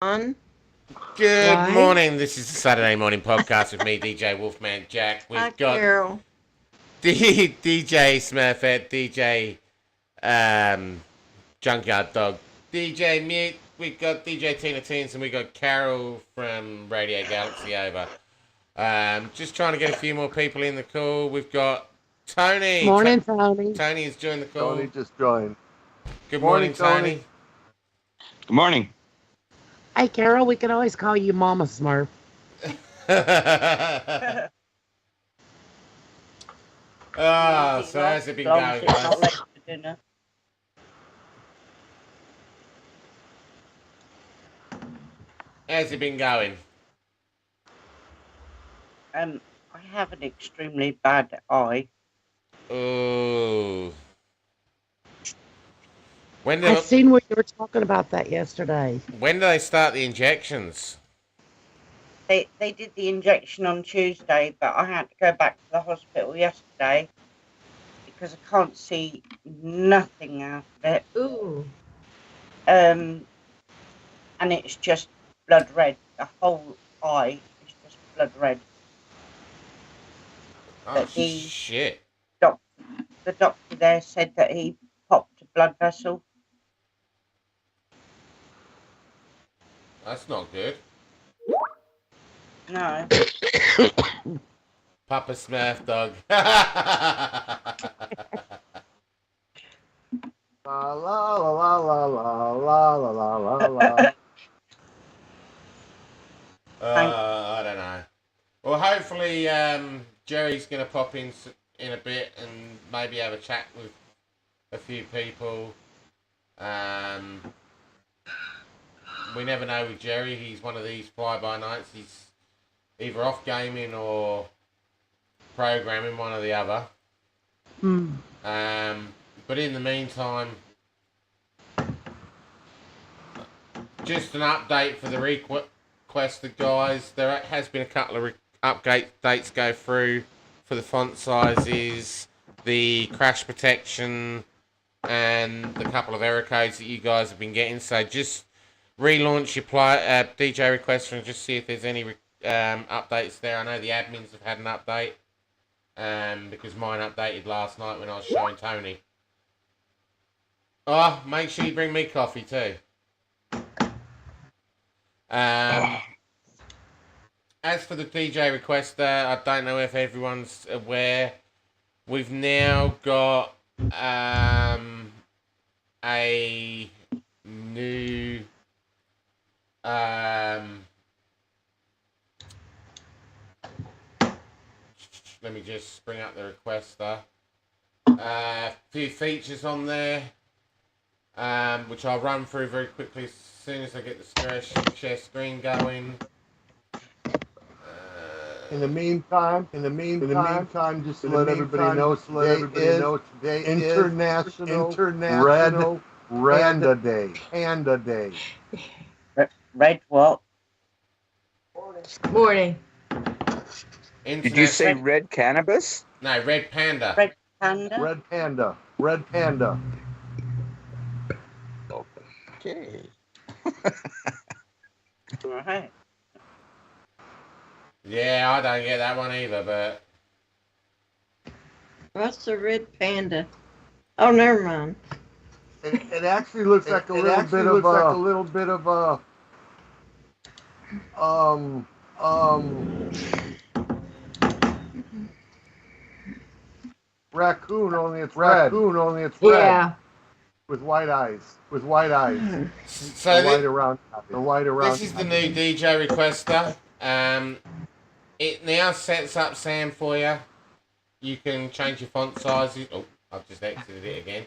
On. Good Right. morning. This is the Saturday morning podcast with me, DJ Wolfman Jack. Hi, We've got Carol. DJ Smurfette, DJ Junkyard Dog, DJ Mute. We've got DJ Tina Teens, and we've got Carol from Radio Galaxy over. Just trying to get a few more people in the call. We've got Tony. Morning, Tony. Tony has joined the call. Tony just joined. Good morning, Tony. Good morning. Hey, Carol, we can always call you Mama Smurf. Oh, so how's it been going, guys? How's it been going? I have an extremely bad eye. Oh. I seen where you were talking about that yesterday. When do they start the injections? They did the injection on Tuesday, but I had to go back to the hospital yesterday because I can't see nothing out of it. Ooh. And it's just blood red. The whole eye is just blood red. Oh, shit. The doctor there said that he popped a blood vessel. That's not good. No. Papa Smurf dog. La la la la la la la la la. I don't know. Well, hopefully Jerry's going to pop in a bit and maybe have a chat with a few people. We never know with Jerry. He's one of these fly-by-nights. He's either off gaming or programming, one or the other. But in the meantime, just an update for the requested guys. There has been a couple of updates go through for the font sizes, the crash protection, and the couple of error codes that you guys have been getting. So just relaunch your DJ request and just see if there's any updates there. I know the admins have had an update because mine updated last night when I was showing Tony. Oh, make sure you bring me coffee too. As for the DJ requester, I don't know if everyone's aware. We've now got a new let me just bring up the requester. A few features on there, which I'll run through very quickly as soon as I get the share screen going. In the meantime, just to let everybody know, today is International Red Panda Day. Red what? Morning. Did you say red cannabis? No, red panda. Red panda? Red panda. Okay. Right. Yeah, I don't get that one either, but... What's the red panda? Oh, never mind. It actually looks like a little bit of a raccoon, only it's red. Yeah. With white eyes. So the white around. this is the new DJ requester. It now sets up Sam for you. You can change your font sizes. Oh, I've just exited it again.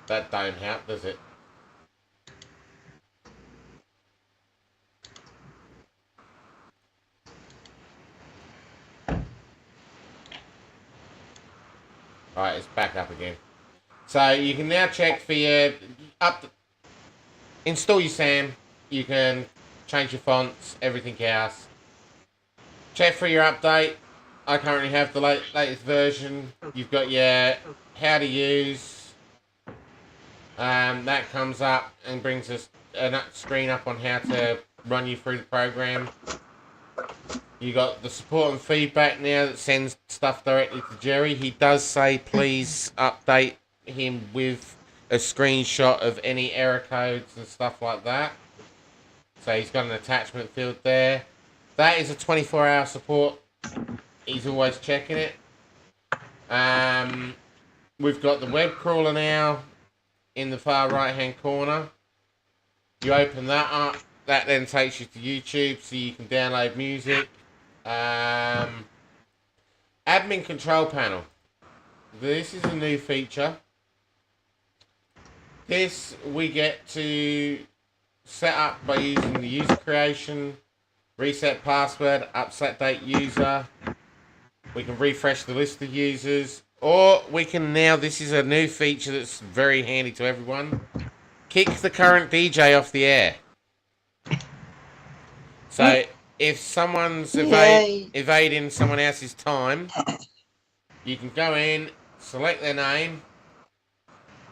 That don't help, does it? Alright, it's back up again. So you can now check for your install your Sam. You can change your fonts, everything else. Check for your update. I currently have the latest version. You've got your how to use. That comes up and brings us screen up on how to run you through the program. You got the support and feedback now that sends stuff directly to Jerry. He does say please update him with a screenshot of any error codes and stuff like that. So he's got an attachment field there. That is a 24-hour support. He's always checking it. We've got the web crawler now in the far right-hand corner. You open that up. That then takes you to YouTube so you can download music. Admin control panel. This is a new feature. This we get to set up by using the user creation, reset password, upset date user. We can refresh the list of users, or we can now, this is a new feature that's very handy to everyone, kick the current DJ off the air. So if someone's evading someone else's time, you can go in, select their name,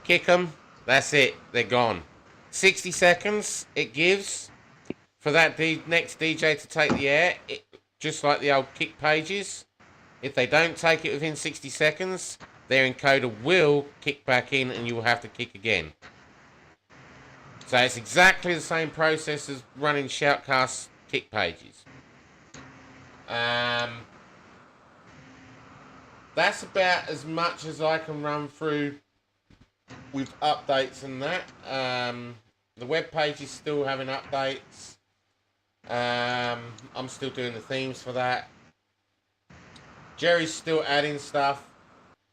kick them, that's it, they're gone. 60 seconds it gives for that next DJ to take the air, just like the old kick pages. If they don't take it within 60 seconds, their encoder will kick back in and you will have to kick again. So it's exactly the same process as running Shoutcast kick pages. That's about as much as I can run through with updates and that. The web page is still having updates. I'm still doing the themes for that. Jerry's still adding stuff.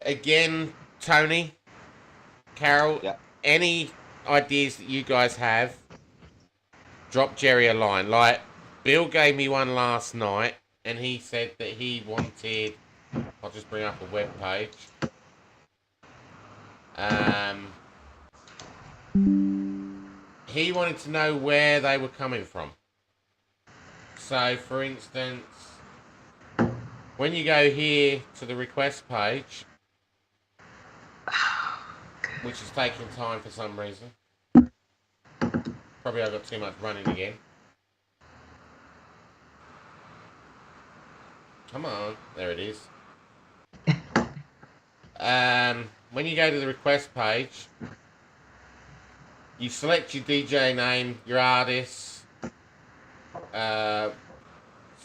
Again, Tony, Carol, any ideas that you guys have, drop Jerry a line. Like, Bill gave me one last night, and he said that he wanted... I'll just bring up a web page. He wanted to know where they were coming from. So, for instance, when you go here to the request page, which is taking time for some reason. Probably I've got too much running again. Come on, there it is. When you go to the request page, you select your DJ name, your artist.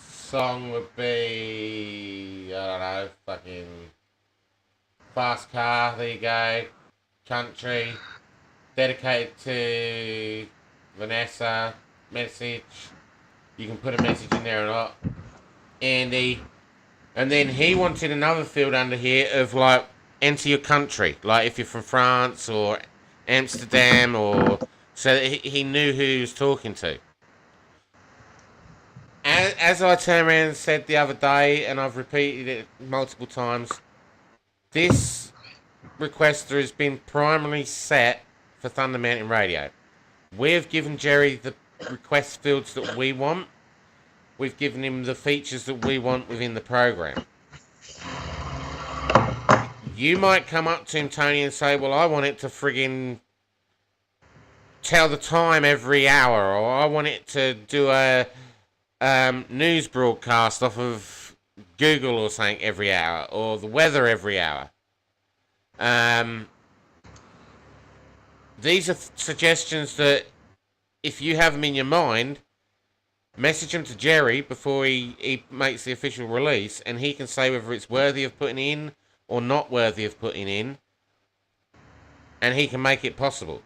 Song would be, I don't know, fucking Fast Car, there you go. Country, dedicated to Vanessa, message. You can put a message in there or not. Andy. And then he wanted another field under here of like, enter your country. Like if you're from France or Amsterdam or... So that he knew who he was talking to. As I turned around and said the other day, and I've repeated it multiple times, this requester has been primarily set for Thunder Mountain Radio. We've given Jerry the request fields that we want. We've given him the features that we want within the program. You might come up to him, Tony, and say, well, I want it to friggin' tell the time every hour, or I want it to do a news broadcast off of Google or something every hour, or the weather every hour. These are suggestions that, if you have them in your mind, message them to Jerry before he makes the official release, and he can say whether it's worthy of putting in or not worthy of putting in, and he can make it possible.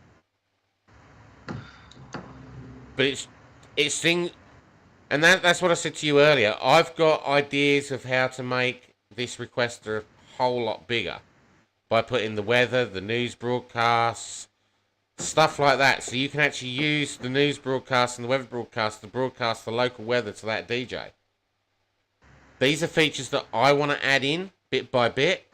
But it's thing, and that's what I said to you earlier. I've got ideas of how to make this requester a whole lot bigger by putting the weather, the news broadcasts, stuff like that. So you can actually use the news broadcast and the weather broadcast to broadcast the local weather to that DJ. These are features that I want to add in bit by bit.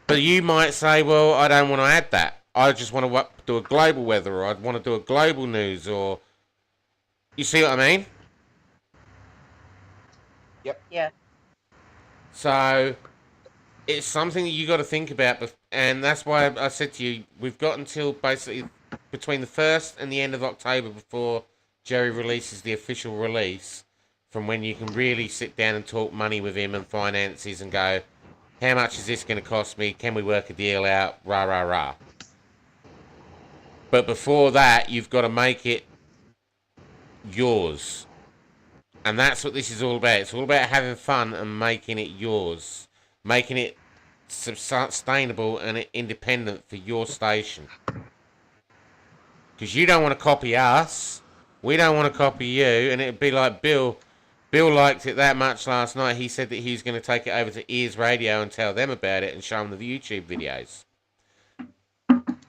But you might say, well, I don't want to add that. I just want to do a global weather, or I'd want to do a global news, or... You see what I mean? Yep. Yeah. So, it's something that you got to think about, and that's why I said to you, we've got until basically between the 1st and the end of October before Jerry releases the official release, from when you can really sit down and talk money with him and finances and go, how much is this going to cost me? Can we work a deal out? Rah, rah, rah. But before that, you've got to make it yours. And that's what this is all about. It's all about having fun and making it yours. Making it sustainable and independent for your station. Because you don't want to copy us. We don't want to copy you. And it'd be like Bill. Bill liked it that much last night. He said that he was going to take it over to Ears Radio and tell them about it and show them the YouTube videos.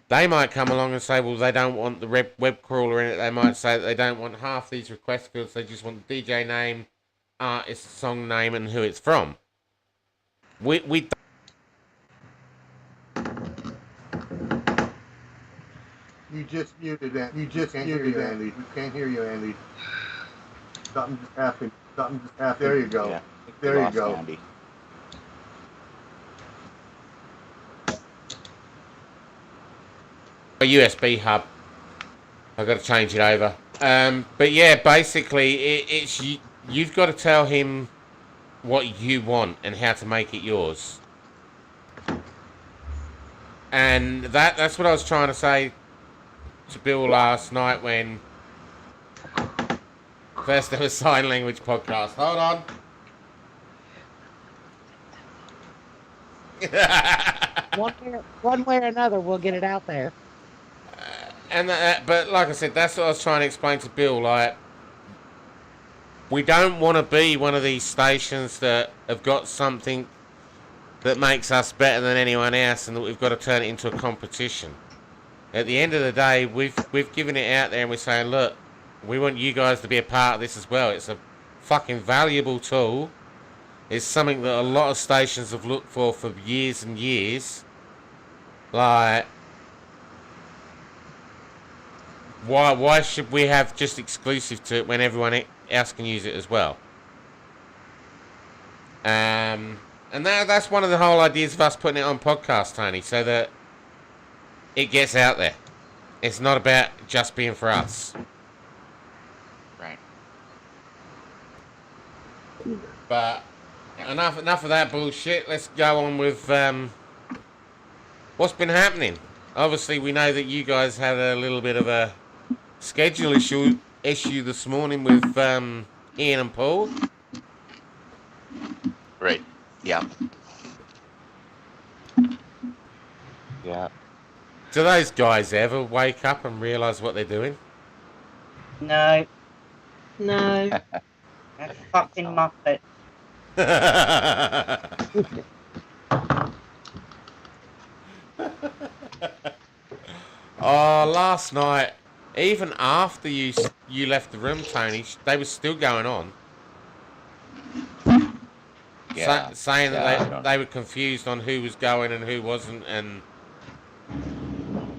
They might come along and say, well, they don't want the web crawler in it. They might say that they don't want half these request fields. They just want the DJ name, artist, song name, and who it's from. We You just muted it. You just muted Andy. We can't hear you, Andy. Something just happened. Something just happened. There you go. Yeah. There you go. Andy. a USB hub. I've got to change it over. But yeah, basically, it's you've got to tell him what you want and how to make it yours. And that's what I was trying to say to Bill last night when first ever sign language podcast. Hold on. One way or another, we'll get it out there. But like I said, that's what I was trying to explain to Bill. Like, we don't want to be one of these stations that have got something that makes us better than anyone else, and that we've got to turn it into a competition. At the end of the day, we've given it out there, and we're saying, look, we want you guys to be a part of this as well. It's a fucking valuable tool. It's something that a lot of stations have looked for years and years. Like, why should we have just exclusive to it when everyone else can use it as well? And that's one of the whole ideas of us putting it on podcast, Tony, so that it gets out there. It's not about just being for us. Right. But enough of that bullshit. Let's go on with what's been happening. Obviously, we know that you guys had a little bit of a schedule issue this morning with Ian and Paul. Right. Yeah. Yeah. Do those guys ever wake up and realise what they're doing? No, No. that's fucking muppet. Oh, last night, even after you left the room, Tony, they were still going on. Yeah. Saying Yeah, that they were confused on who was going and who wasn't, and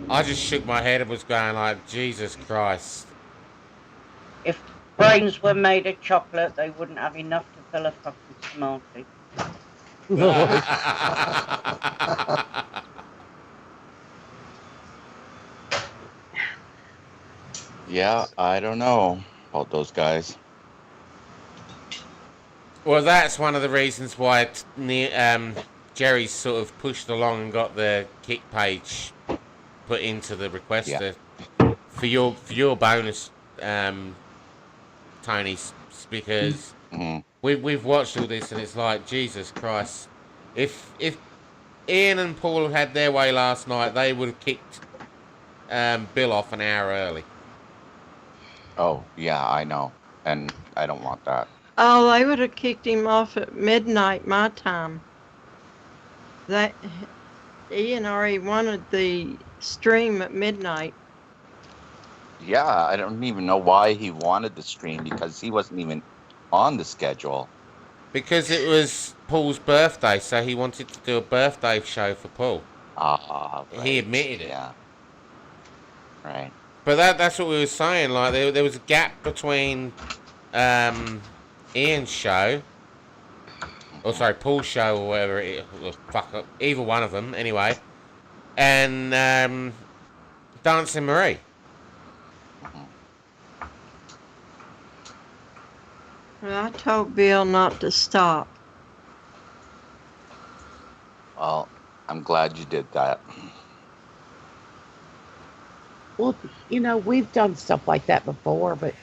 I just shook my head and was going like, Jesus Christ. If brains were made of chocolate, they wouldn't have enough to fill a fucking smartie. Yeah, I don't know about those guys. Well, that's one of the reasons why Jerry's sort of pushed along and got the kick page put into the requester for your bonus, Tony, because we've watched all this and it's like, Jesus Christ, if Ian and Paul had their way last night, they would have kicked Bill off an hour early. Oh, yeah, I know. And I don't want that. Oh, they would have kicked him off at midnight my time. Ian already wanted the stream at midnight. Yeah, I don't even know why he wanted the stream, because he wasn't even on the schedule. Because it was Paul's birthday, so he wanted to do a birthday show for Paul. Right. He admitted it. Yeah. Right. But that's what we were saying. Like there was a gap between Ian's show, or sorry, Paul's show, or whatever. Either one of them, anyway. And Dancing Marie. Well, I told Bill not to stop. Well, I'm glad you did that. Well, we've done stuff like that before, but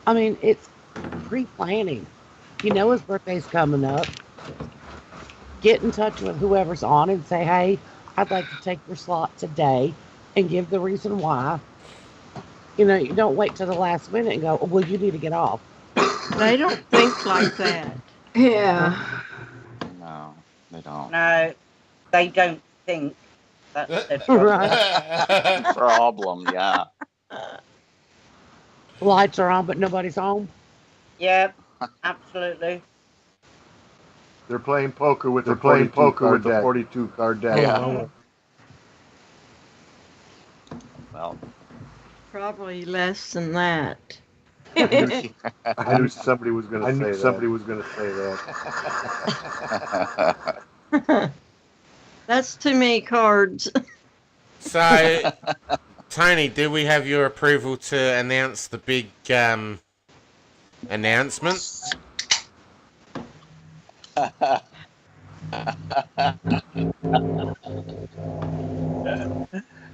I mean, it's pre-planning. His birthday's coming up. Get in touch with whoever's on and say, hey, I'd like to take your slot today and give the reason why. You don't wait till the last minute and go, well, you need to get off. They don't think like that. Yeah. No, they don't. No, they don't think. That's the Right. Problem, yeah. Lights are on, but nobody's home. Yep, absolutely. They're playing poker with the 42 card deck. Yeah. Well, Probably less than that. I knew somebody was going to say that. That's too many cards. So, Tony, do we have your approval to announce the big announcement?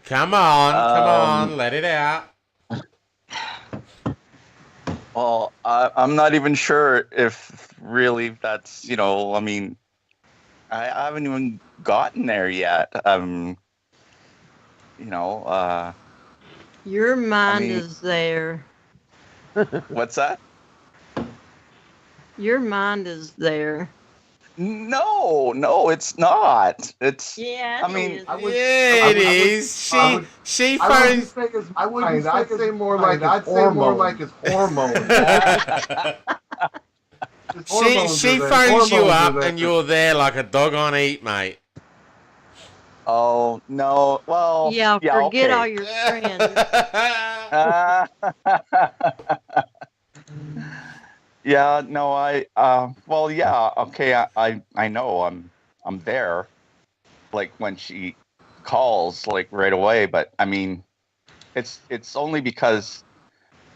Come on, let it out. well, I'm not even sure if really that's, I mean, I haven't even gotten there yet. Your mind mean- is there. What's that? Your mind is there. No, it's not. It's, Yeah, I mean, Yeah, it is. She phones. I'd say more like his hormones. She phones you up and you're there like a dog on eat, mate. oh, no, well. Yeah, forget okay. all your friends. Yeah, no, well, yeah, okay, I know I'm there, like when she calls, like right away, but I mean, it's only because,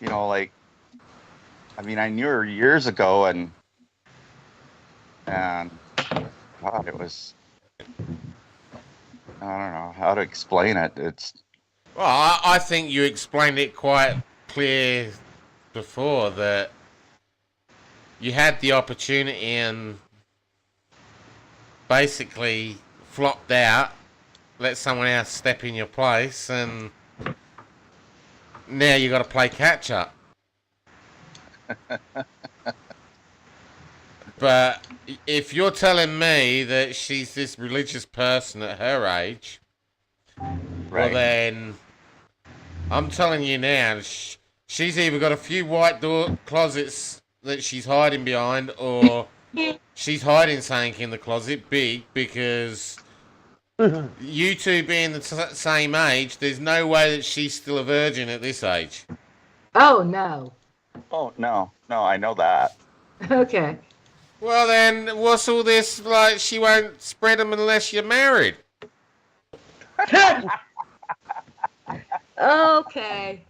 like, I mean, I knew her years ago, and God, it was, I don't know how to explain it. It's, Well, I think you explained it quite clear before that you had the opportunity and basically flopped out, let someone else step in your place, and now you got to play catch up. But if you're telling me that she's this religious person at her age, well right. then, I'm telling you now, she's either got a few white door closets that she's hiding behind, or she's hiding something in the closet big, because you two being the same age, there's no way that she's still a virgin at this age. Oh, no. Oh, no, I know that. Okay. Well then, what's all this, like, she won't spread them unless you're married? Okay.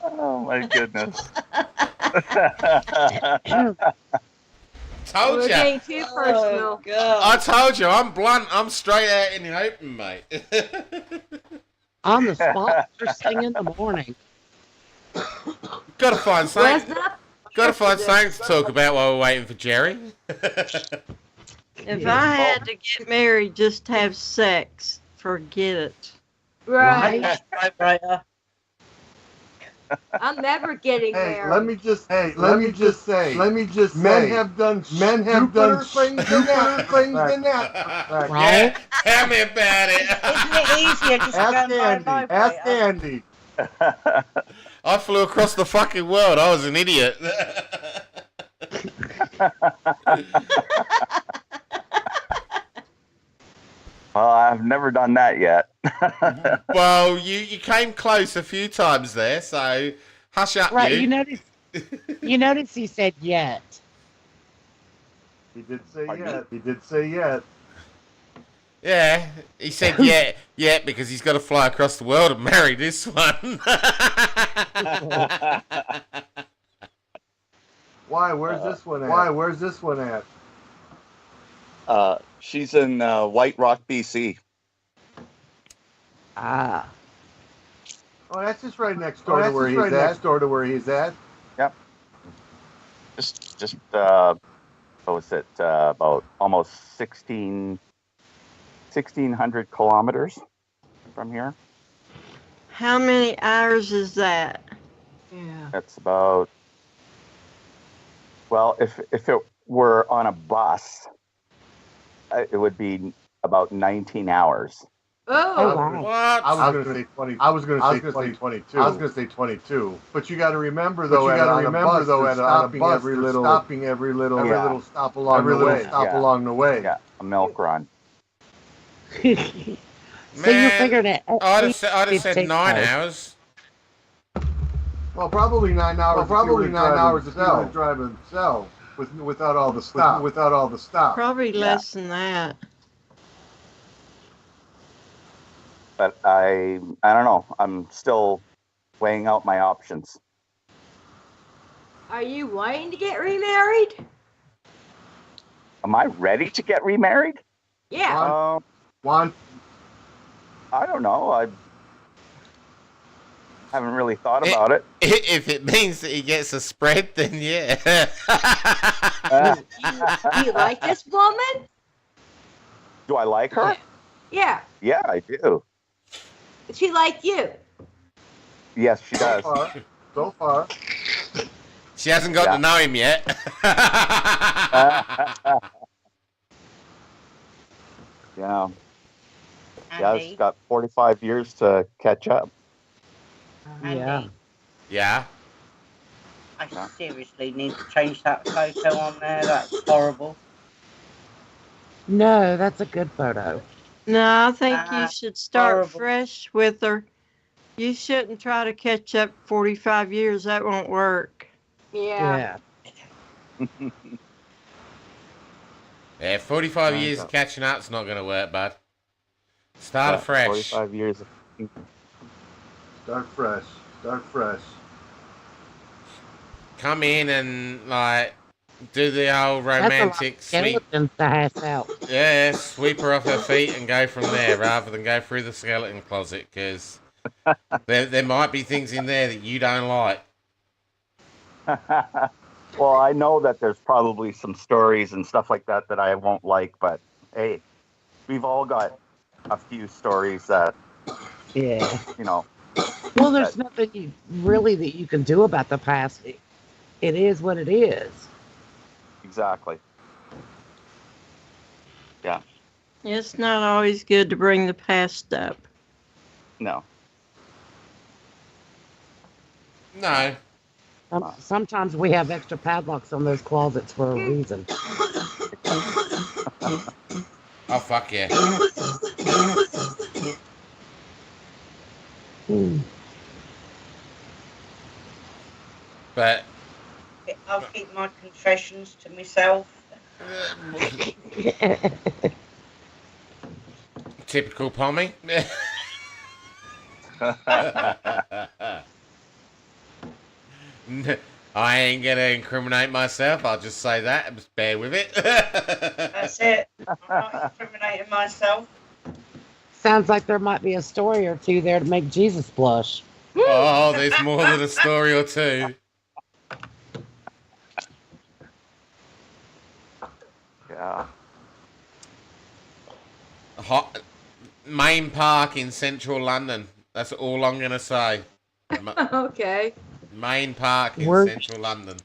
Oh my goodness. Told We're ya. getting too personal. I told you, I'm blunt, I'm straight out in the open, mate. On the spot, first thing in the morning. Gotta find Well, it's something. not Gotta find yesterday. something to talk about while we're waiting for Jerry. If I had to get married just to have sex, forget it. Right. Right. I'm never getting Hey, married. let me just say, men have done stupider things than that. Yeah, tell me about it. Isn't it easier just to go and buy a Ask vibrator? Andy. I flew across the fucking world. I was an idiot. Well, I've never done that yet. Well, you came close a few times there, so hush up, Right, you. you notice he said yet. He did say Pardon yet. He did say yet. Yeah, he said yeah, because he's got to fly across the world and marry this one. Why? Where's this one at? Why? Where's this one at? She's in White Rock, BC. Ah. Oh, that's just right next door to where he's at. Next door to where he's at. Yep. Just what was it? About almost 1,600 kilometers from here. How many hours is that? Yeah. That's about. Well, if it were on a bus, it would be about 19 hours. Oh, wow. What? I was going to say 20. I was going to say 22. I was going to say 22. But you got to remember though. At a bus, every little stop along the way. Along the way. Yeah, a milk run. So you figured it. I'd have said 9 hours. Well, probably 9 hours. Well, probably 9 hours if you were driving itself without all the stop. Without all the stop. Probably less than that. But I don't know. I'm still weighing out my options. are you wanting to get remarried? Am I ready to get remarried? Yeah. One. I don't know. I haven't really thought about it. If it means that he gets a spread, then yeah. Do you like this woman? Do I like her? Yeah. Yeah, I do. Does she like you? Yes, she does. So far. She hasn't got to know him yet. Yeah. Andy, Yeah, she's got 45 years to catch up. Andy, Yeah. Yeah. I seriously need to change that photo on there. That's horrible. No, that's a good photo. No, I think you should start horrible. fresh with her. You shouldn't try to catch up 45 years. That won't work. Yeah. Yeah, 45 years of catching up's not going to work, bud. Start afresh. 45 years. Start fresh. Start fresh. Come in and, like, do the old romantic That's a sweep. lot of skeletons to hash out. Yeah, sweep her off her feet and go from there rather than go through the skeleton closet, because there might be things in there that you don't like. Well, I know that there's probably some stories and stuff like that that I won't like, but hey, we've all got a few stories that, Yeah. you know. Well, there's nothing really that you can do about the past. It is what it is. Exactly. Yeah. It's not always good to bring the past up. No. No. Sometimes we have extra padlocks on those closets for a reason. Oh, fuck yeah. But I'll keep my confessions to myself. typical Pommy. I ain't gonna incriminate myself. I'll just say that. Just bear with it. That's it. I'm not incriminating myself. Sounds like there might be a story or two there to make Jesus blush. Oh, there's more than a story or two. Yeah. Main Park in central London. That's all I'm gonna say. Okay. Main Park in Where- central London.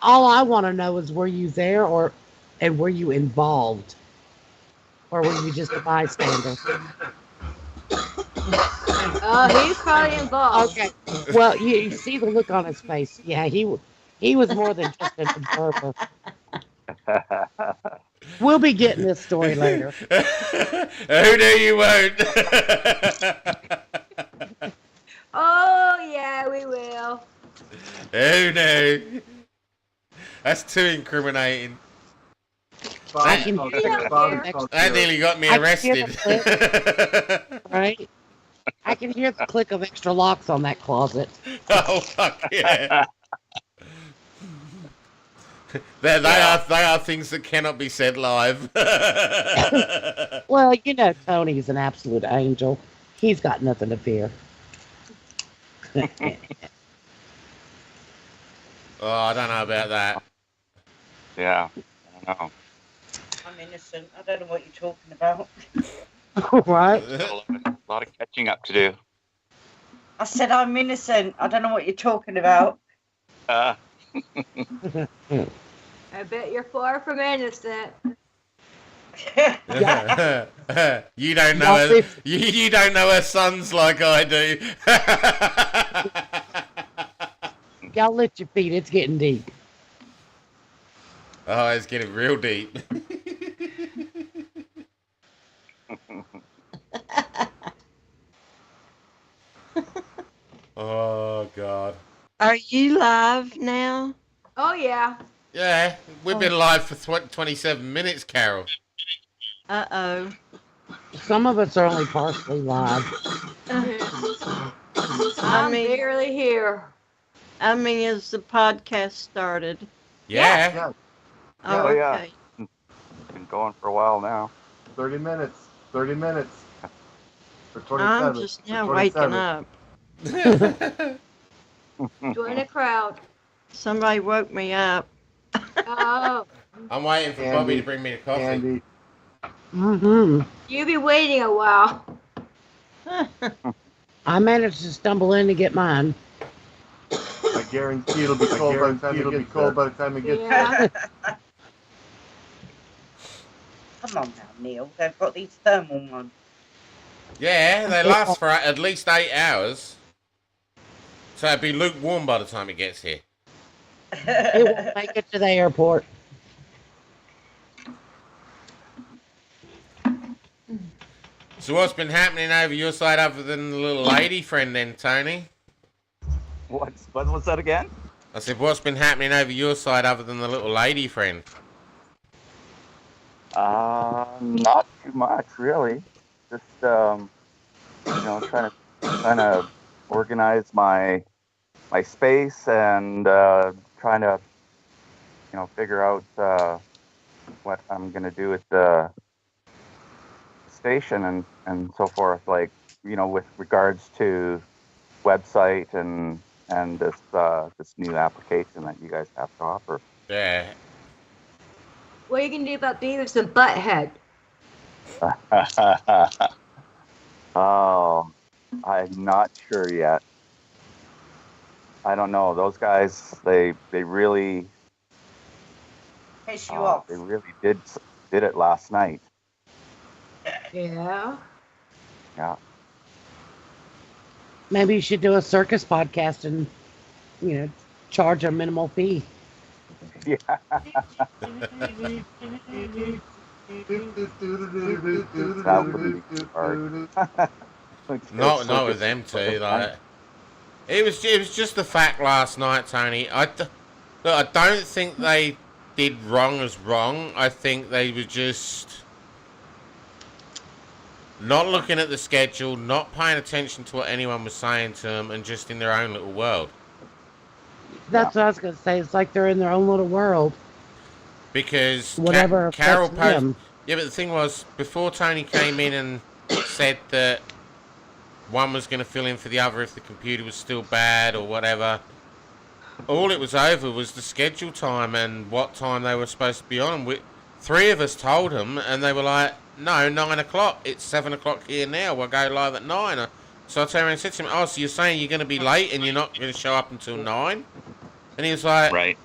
All I want to know is, were you there, and were you involved? Or were you just a bystander? He's probably involved. Okay. Well, you see the look on his face. Yeah, he was more than just an observer. We'll be getting this story later. Who knew you won't? Oh, yeah, we will. Who knew? That's too incriminating. I can hear That nearly got me I can hear arrested. right? I can hear the click of extra locks on that closet. Oh, fuck yeah. They are things that cannot be said live. Well, you know, Tony's an absolute angel. He's got nothing to fear. Oh, I don't know about that. Yeah, I don't know. I'm innocent. I don't know what you're talking about. Right? A lot of catching up to do. I said I'm innocent. I don't know what you're talking about. I bet you're far from innocent. You don't know her, you don't know her sons like I do. Y'all lift your feet. It's getting deep. Oh, it's getting real deep. Oh, God. Are you live now? Oh yeah. Yeah, we've been live for 27 minutes, Carol. Uh-oh. Some of us are only partially live. I'm barely here. I mean, as the podcast started. Yeah. Oh, Oh, yeah. okay. Been going for a while now. 30 minutes. 30 minutes. For 27. I'm just now waking up. Join the crowd. Somebody woke me up. Oh, I'm waiting for Bobby to bring me the coffee. Andy. Mm-hmm. you be waiting a while. I managed to stumble in to get mine. I guarantee it'll be cold by the time it gets Yeah. Come on now, Neil. They've got these thermal ones. Yeah, they last for at least 8 hours. So it'll be lukewarm by the time it gets here. It won't make it to the airport. So what's been happening over your side other than the little lady friend then, Tony? What was that again? I said, what's been happening over your side other than the little lady friend? Not too much, really. Just trying to organize my space and trying to figure out what I'm gonna do with the station and so forth. Like with regards to website and this new application that you guys have to offer. Yeah. What are you gonna do about Beavis and Butthead? Oh, I'm not sure yet. I don't know. Those guys, they really Piss you off. they really did it last night. Yeah. Yeah. Maybe you should do a circus podcast and, charge a minimal fee. Yeah. That wouldn't be hard. Not with them two. Like, it was just the fact last night, Tony. I don't think they did wrong as wrong. I think they were just not looking at the schedule, not paying attention to what anyone was saying to them, and just in their own little world. That's what I was going to say. It's like they're in their own little world. Because Whatever Carol affects them. Yeah, but the thing was, before Tony came in and said that one was going to fill in for the other if the computer was still bad or whatever, all it was over was the schedule time and what time they were supposed to be on. And three of us told them, and they were like, no, 9 o'clock. It's 7 o'clock here now. We'll go live at 9. So I turned around and said to him, oh, so you're saying you're going to be late and you're not going to show up until 9? And he was like, Right.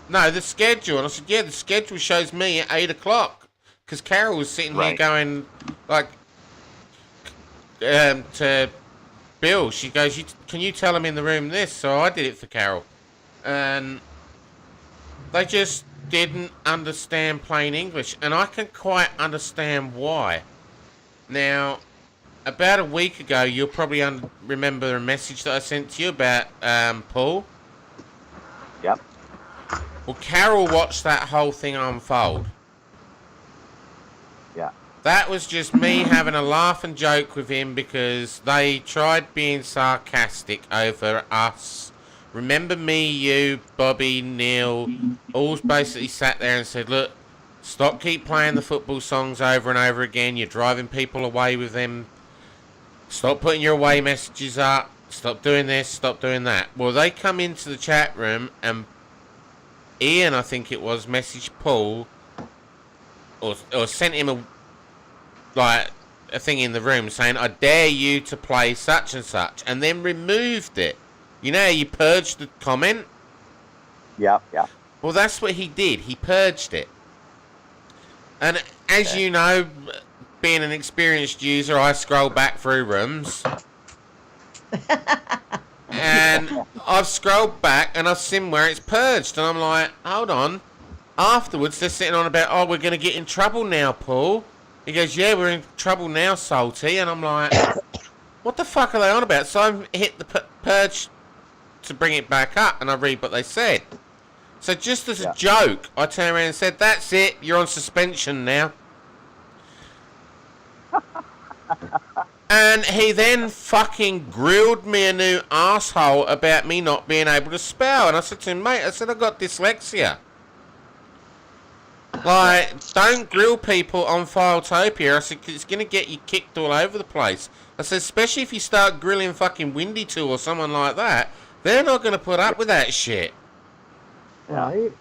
no, the schedule. And I said, yeah, the schedule shows me at 8 o'clock. Because Carol was sitting here going, like, to Bill, she goes, can you tell him in the room this? So I did it for Carol. And they just didn't understand plain English. And I can quite understand why. Now, about a week ago, you'll probably remember a message that I sent to you about Paul. Yep. Well, Carol watched that whole thing unfold. Yeah. That was just me having a laugh and joke with him because they tried being sarcastic over us remember me, you, Bobby, Neil, all basically sat there and said, look, keep playing the football songs over and over again. You're driving people away with them. Stop putting your away messages up. Stop doing this, stop doing that. Well, they come into the chat room and Ian, I think it was, messaged Paul or sent him a thing in the room saying, I dare you to play such and such, and then removed it. You know how you purged the comment? Yeah. Well, that's what he did. He purged it. And as you know, being an experienced user, I scroll back through rooms. And I've scrolled back and I've seen where it's purged. And I'm like, hold on. Afterwards, they're sitting on about, oh, we're going to get in trouble now, Paul. He goes, yeah, we're in trouble now, Salty. And I'm like, what the fuck are they on about? So I hit the purge to bring it back up and I read what they said. So just as a joke, I turned around and said, that's it, you're on suspension now. And he then fucking grilled me a new asshole about me not being able to spell. And I said to him, mate, I said, I've got dyslexia. Like, don't grill people on Filetopia. I said, 'cause it's going to get you kicked all over the place. I said, especially if you start grilling fucking Windy 2 or someone like that, they're not going to put up with that shit. Right.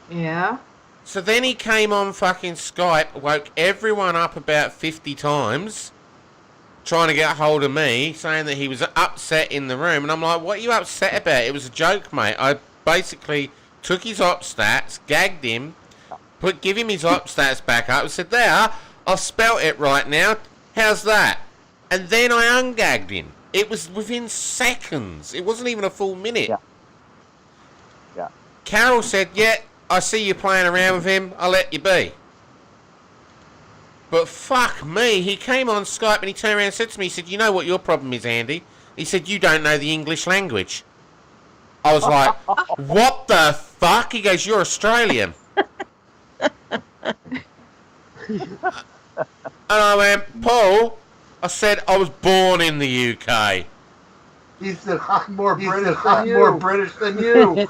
Yeah. So then he came on fucking Skype, woke everyone up about 50 times, trying to get hold of me, saying that he was upset in the room. And I'm like, what are you upset about? It was a joke, mate. I basically took his op stats, gagged him, give him his op stats back up, and said, there, I've spelt it right now. How's that? And then I ungagged him. It was within seconds. It wasn't even a full minute. Yeah. Carol said, yeah, I see you playing around with him. I'll let you be. But fuck me. He came on Skype and he turned around and said to me, he said, you know what your problem is, Andy? He said, you don't know the English language. I was like, what the fuck? He goes, you're Australian. And I went, Paul, I said, I was born in the UK. He said, I'm more British than you.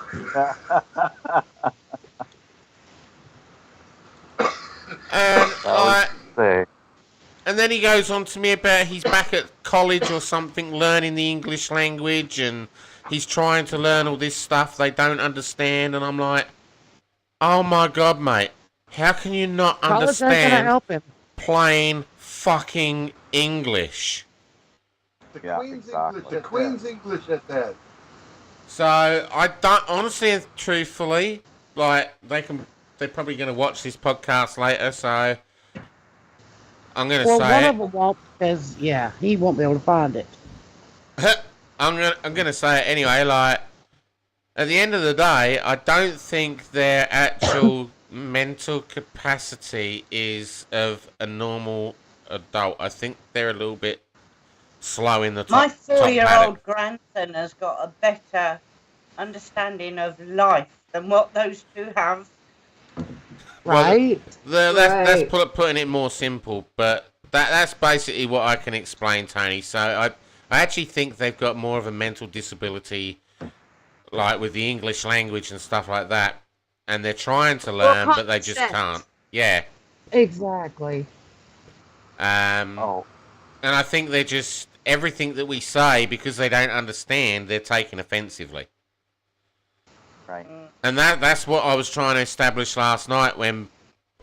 And then he goes on to me about he's back at college or something, learning the English language, and he's trying to learn all this stuff they don't understand. And I'm like, oh my God, mate, how can you not understand plain fucking English? The Queen's English at that. So I don't, honestly and truthfully, like they're probably going to watch this podcast later, so I'm going to say one of them won't, because he won't be able to find it. I'm going to say it anyway. Like at the end of the day, I don't think their actual mental capacity is of a normal adult. I think they're a little bit slow in the top. My 4-year-old grandson has got a better understanding of life than what those two have. Right. Well, that's putting it more simple, but that's basically what I can explain, Tony. So I actually think they've got more of a mental disability, like with the English language and stuff like that, and they're trying to learn, but they just can't. Yeah. Exactly. And I think they're just everything that we say, because they don't understand, they're taking offensively. Right. And that's what I was trying to establish last night when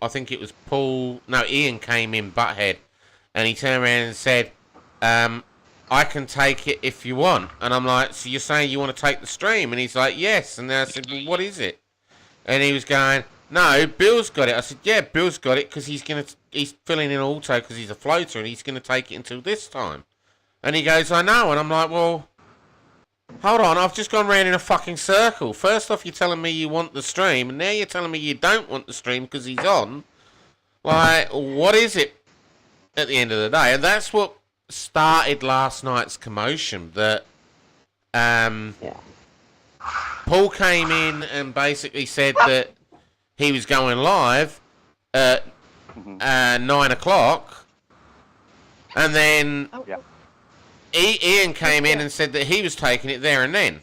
I think it was Ian came in butthead, and he turned around and said, I can take it if you want. And I'm like, so you're saying you want to take the stream? And he's like, yes. And then I said, well, what is it? And he was going, no, Bill's got it. I said, yeah, Bill's got it because he's filling in auto because he's a floater and he's going to take it until this time. And he goes, I know. And I'm like, well, hold on, I've just gone round in a fucking circle. First off, you're telling me you want the stream, and now you're telling me you don't want the stream because he's on. Like, what is it at the end of the day? And that's what started last night's commotion, that Paul came in and basically said that he was going live at 9 o'clock, and then Ian came in and said that he was taking it there and then.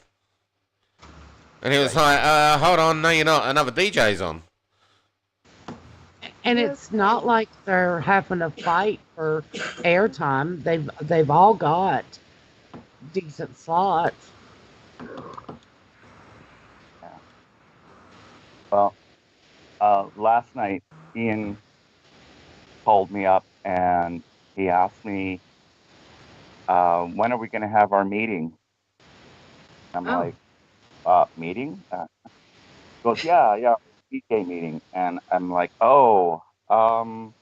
And he was like, hold on, no you're not, another DJ's on. And it's not like they're having a fight for airtime. They've all got decent slots. Well, last night Ian called me up and he asked me, when are we going to have our meeting? I'm like, meeting? He goes, yeah, DJ meeting. And I'm like, I'm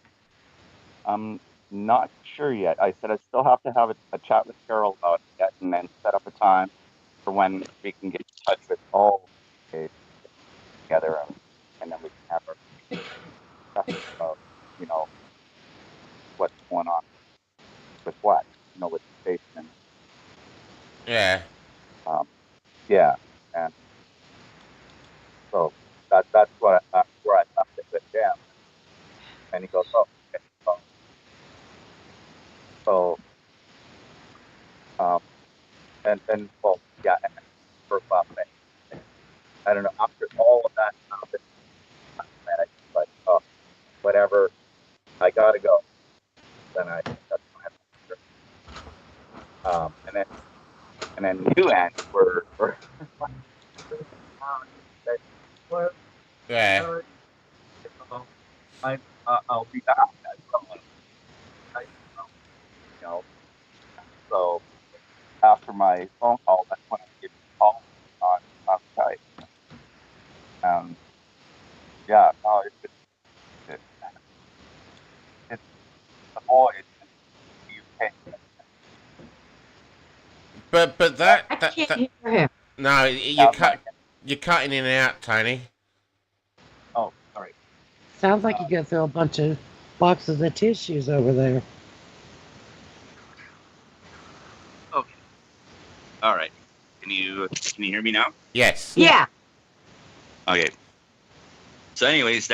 not sure yet. I said I still have to have a chat with Carol about it yet, and then set up a time for when we can get in touch with all together, and then we can have our discussion about, what's going on with what, with the station. Yeah. Yeah, and so that's where I left it with them. And he goes, oh, okay. So, and well, yeah, and first off, I don't know, after all of that happened, man, I was like, oh, whatever, I gotta go. Then that's my answer. And then you, Andy, were Yeah. I'll be back. So after my phone call, that's when I get a call on Skype. Yeah, no, it's the boys in the UK. But I that can't hear him. no, you're cutting in and out, Tony. Oh, sorry. Sounds like you go through a bunch of boxes of tissues over there. Okay. All right. Can you hear me now? Yes. Yeah. Okay. So, anyways,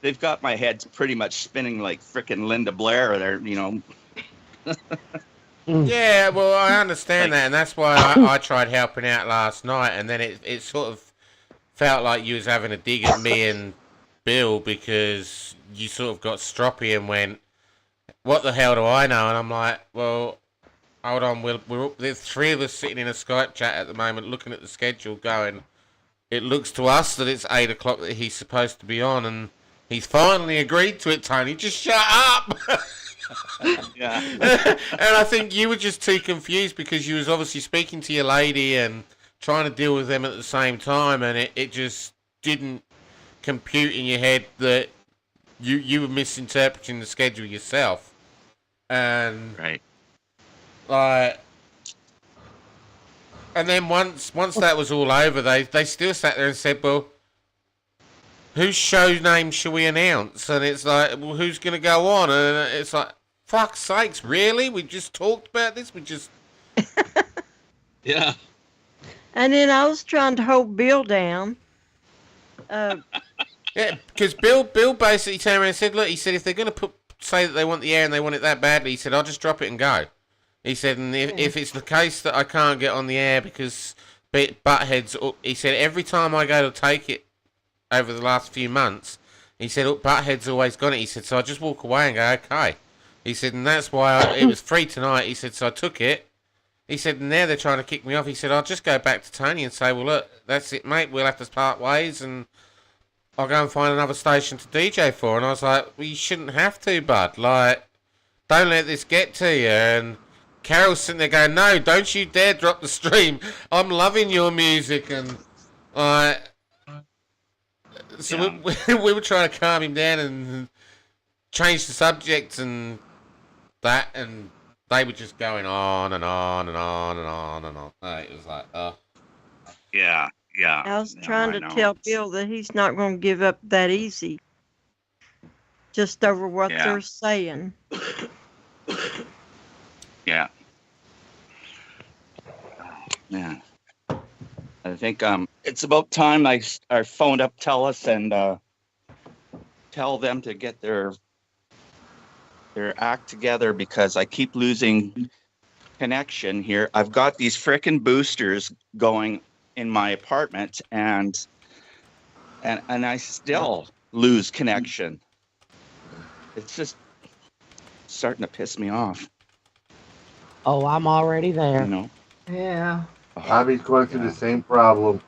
they've got my head pretty much spinning like frickin' Linda Blair. They're, Yeah, well, I understand that, and that's why I tried helping out last night, and then it sort of felt like you was having a dig at me and Bill because you sort of got stroppy and went, what the hell do I know? And I'm like, well, hold on, there's three of us sitting in a Skype chat at the moment looking at the schedule going, it looks to us that it's 8 o'clock that he's supposed to be on, and he's finally agreed to it, Tony. Just shut up! Yeah. And I think you were just too confused because you was obviously speaking to your lady and trying to deal with them at the same time, and it just didn't compute in your head that you were misinterpreting the schedule yourself. And Right. And then once that was all over, they still sat there and said, well, whose show name shall we announce? And it's like, well, who's going to go on? And it's like, fuck's sakes, really? We just talked about this? Yeah. And then I was trying to hold Bill down. Yeah, because Bill basically turned around and said, look, he said, if they're going to say that they want the air and they want it that badly, he said, I'll just drop it and go. He said, and if it's the case that I can't get on the air because Butthead's, he said, every time I go to take it over the last few months, he said, Butthead's always got it. He said, so I just walk away and go, okay. He said, and that's why it was free tonight. He said, so I took it. He said, and now they're trying to kick me off. He said, I'll just go back to Tony and say, well, look, that's it, mate. We'll have to part ways and I'll go and find another station to DJ for. And I was like, well, you shouldn't have to, bud. Like, don't let this get to you. And Carol's sitting there going, no, don't you dare drop the stream. I'm loving your music. And so Yeah. we were trying to calm him down and change the subject and that, and they were just going on and on and on and on and on. It was like, Yeah. I was No, trying I to know. tell Bill that he's not going to give up that easy. Just over what Yeah. they're saying. Yeah. Yeah. I think it's about time I phoned up TELUS and tell them to get their act together because I keep losing connection here. I've got these frickin' boosters going in my apartment, and I still lose connection. It's just starting to piss me off. Oh, I'm already there. You know. Yeah. Bobby's going through the same problem.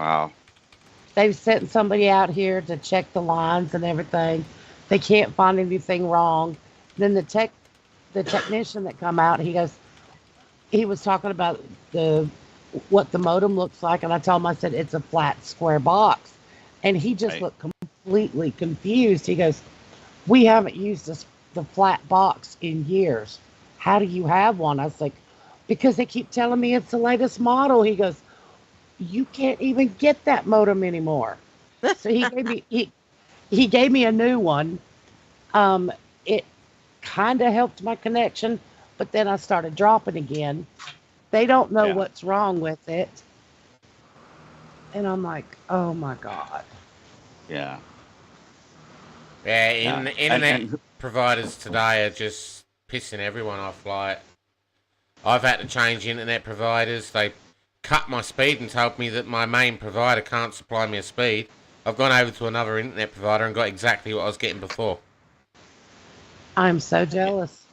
Wow. They've sent somebody out here to check the lines and everything. They can't find anything wrong. Then the technician that come out, he was talking about what the modem looks like, and I told him, I said, it's a flat square box. And he just Right. looked completely confused. He goes, we haven't used the flat box in years. How do you have one? I was like, because they keep telling me it's the latest model. He goes, you can't even get that modem anymore. So he gave me a new one. It kind of helped my connection, but then I started dropping again. They don't know Yeah. what's wrong with it. And I'm like, oh my God. Yeah. Yeah, Yeah. internet And- providers today are just pissing everyone off. Like, I've had to change internet providers. They cut my speed and told me that my main provider can't supply me a speed. I've gone over to another internet provider and got exactly what I was getting before. I'm so jealous.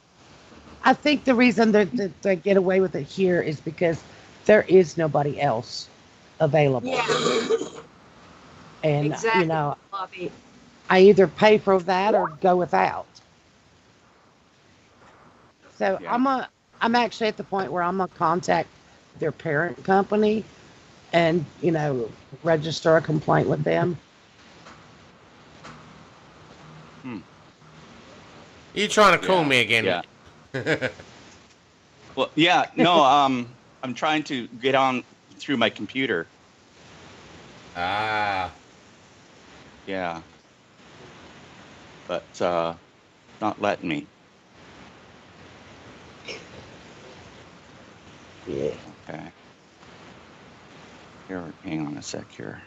I think the reason that they get away with it here is because there is nobody else available. Yeah. And, Exactly. you know, Bobby. I either pay for that or go without. So Yeah. I'm actually at the point where I'm gonna contact their parent company and, you know, register a complaint with them. You trying to call Yeah, me again? yeah. Well, yeah. No. I'm trying to get on through my computer. Ah. Yeah. But not letting me. Yeah. Okay. Here, hang on a sec here.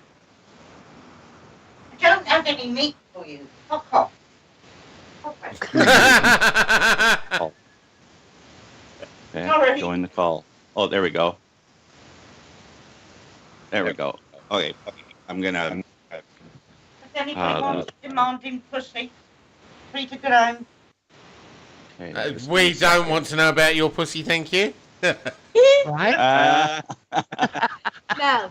I don't have any meat for you. Fuck off. Okay. Okay, Sorry. join the call. Oh, there we go. There we go. Okay, I'm gonna. Does anybody want demanding pussy? Free to go home. Okay, just give me We a don't second. want to know about your pussy, thank you. Right? No.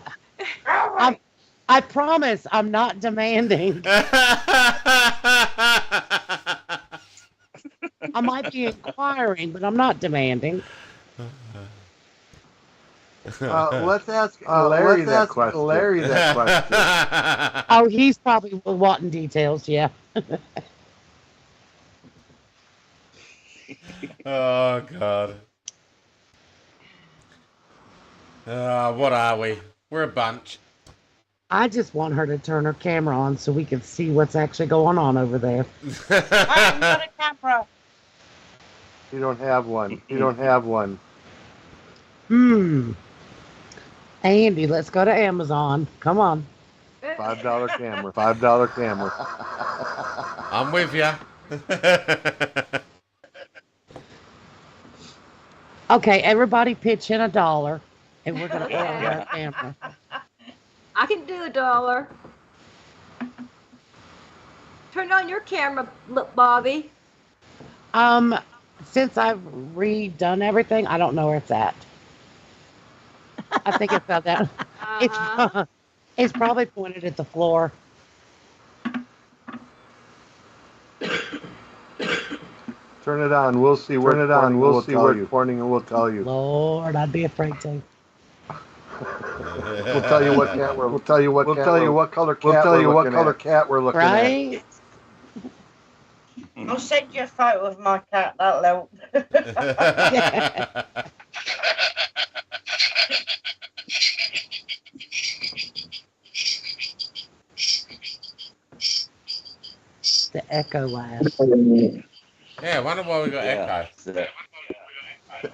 All right. I promise I'm not demanding. I might be inquiring, but I'm not demanding. Let's ask Larry that question. Oh, he's probably wanting details, yeah. Oh, God. What are we? We're a bunch. I just want her to turn her camera on so we can see what's actually going on over there. I haven't got a camera. You don't have one. You don't have one. Andy, let's go to Amazon. Come on. $5 camera. $5 camera. I'm with ya. Okay, everybody pitch in $1, and we're gonna order our camera. I can do $1. Turn on your camera, look, Bobby. Since I've redone everything, I don't know where it's at. I think it fell down. Uh-huh. It's probably pointed at the floor. Turn it on. We'll see where it's pointing. We'll see where it's pointing, and we'll tell you. Lord, I'd be afraid to. We'll tell you what cat we're. We'll tell you what. We'll tell you what color cat. We'll tell you what color cat we're looking at. Right? I'll send you a photo of my cat. That'll help. The echo laugh. Yeah, I wonder why we got echo. The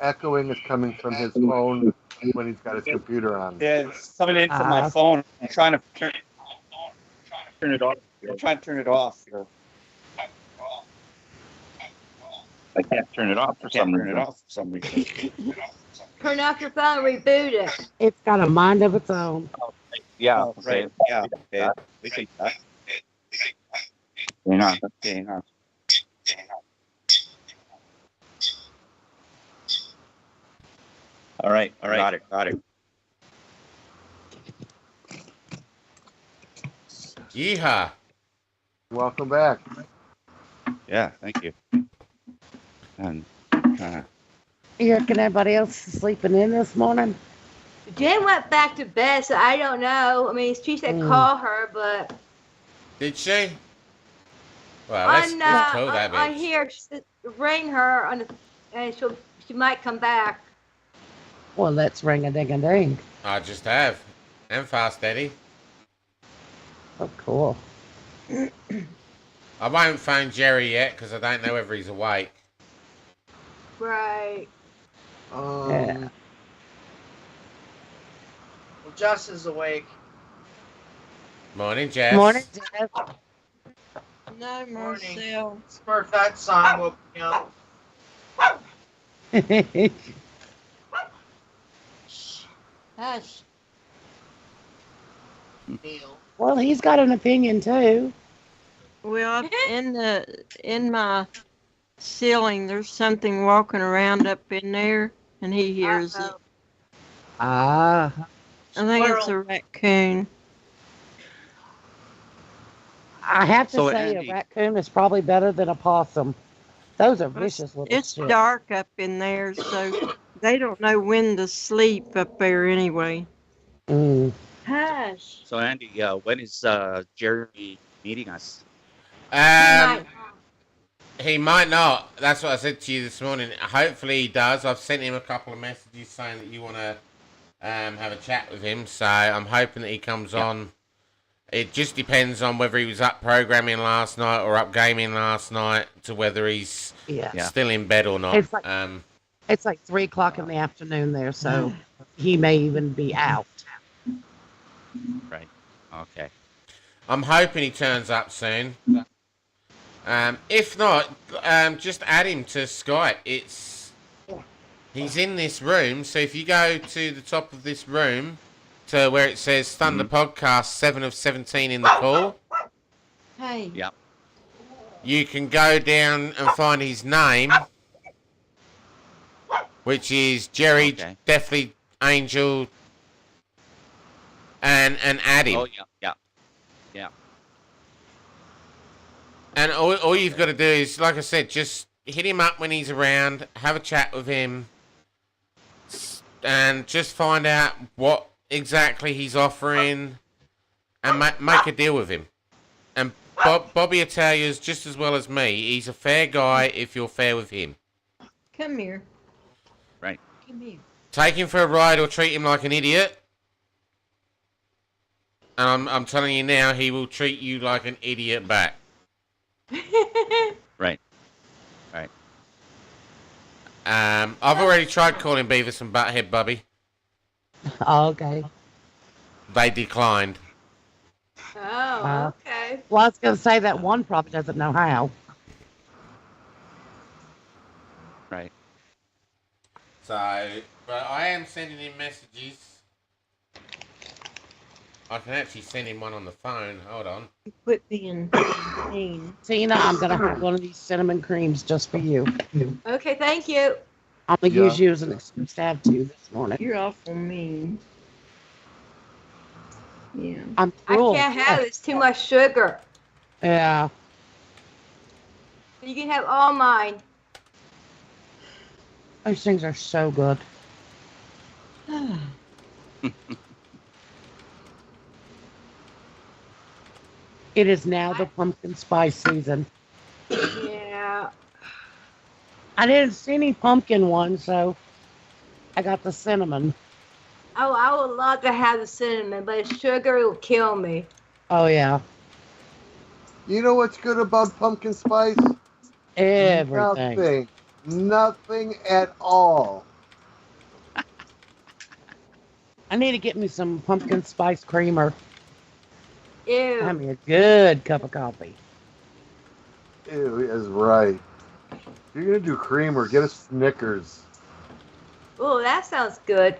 echoing is coming from his phone when he's got his computer on. Yeah, it's coming in from my phone. I'm trying to turn it off. I'm trying to turn it off here. I can't turn it off for some reason. Turn off your phone, reboot it. It's got a mind of its own. Yeah. Okay. Yeah. Okay. We can. Hang on. Okay. Hang on. All right. Got it. Yeehaw. Welcome back. Yeah. Thank you. And You reckon everybody else is sleeping in this morning? Jen went back to bed, so I don't know. I mean, she said call her, but Did she? Well, let's call that bitch. on here, ring her, and she might come back. Well, let's ring a ding a ding. I just have. And fast, Eddie. Oh, cool. I won't phone Jerry yet because I don't know whether he's awake. Right. Yeah. Well, Jess is awake. Morning, Jess. Morning, Jeff. No, Morning. Marcel. Smurf, that song woke me up. Hush. Neil. Well, he's got an opinion too. Well, in my ceiling, there's something walking around up in there, and he hears it. Ah. I think it's a raccoon. I have to So, say Andy- a raccoon is probably better than a possum. Those are vicious little It's shit. dark up in there, so they don't know when to sleep up there anyway. Mm. Hush. So Andy, when is Jeremy meeting us? He might not. That's what I said to you this morning. Hopefully he does. I've sent him a couple of messages saying that you want to have a chat with him. So I'm hoping that he comes on. It just depends on whether he was up programming last night or up gaming last night to whether he's still in bed or not. It's like 3 o'clock in the afternoon there, so he may even be out. Right. Okay. I'm hoping he turns up soon. If not, just add him to Skype. He's in this room, so if you go to the top of this room to where it says Thunder Podcast 7 of 17 in the call. Hey. Yeah. You can go down and find his name, which is Jerry, Deathly Angel, and add him. Oh, yeah. And all you've got to do is, like I said, just hit him up when he's around, have a chat with him, and just find out what exactly he's offering, and make a deal with him. And Bobby will tell you just as well as me, he's a fair guy if you're fair with him. Come here. Right. Come here. Take him for a ride or treat him like an idiot. And I'm telling you now, he will treat you like an idiot back. Right. I've already tried calling Beavis and Butthead, Bubby. Okay. They declined. Oh, okay. Well, I was going to say that one probably doesn't know how. Right. So, but I am sending him messages. I can actually send him one on the phone. Hold on. Quit being mean. Tina, I'm going to have one of these cinnamon creams just for you. Okay, thank you. I'm going to use you as an excuse to have 2 this morning. You're awful mean. Yeah. I'm cruel. I can't have it. It's too much sugar. Yeah. You can have all mine. Those things are so good. It is now the pumpkin spice season. Yeah. I didn't see any pumpkin ones, so I got the cinnamon. Oh, I would love to have the cinnamon, but sugar will kill me. Oh, yeah. You know what's good about pumpkin spice? Everything. Nothing at all. I need to get me some pumpkin spice creamer. Ew. Have me a good cup of coffee. Ew, is right. If you're gonna do creamer, get a Snickers. Oh, that sounds good.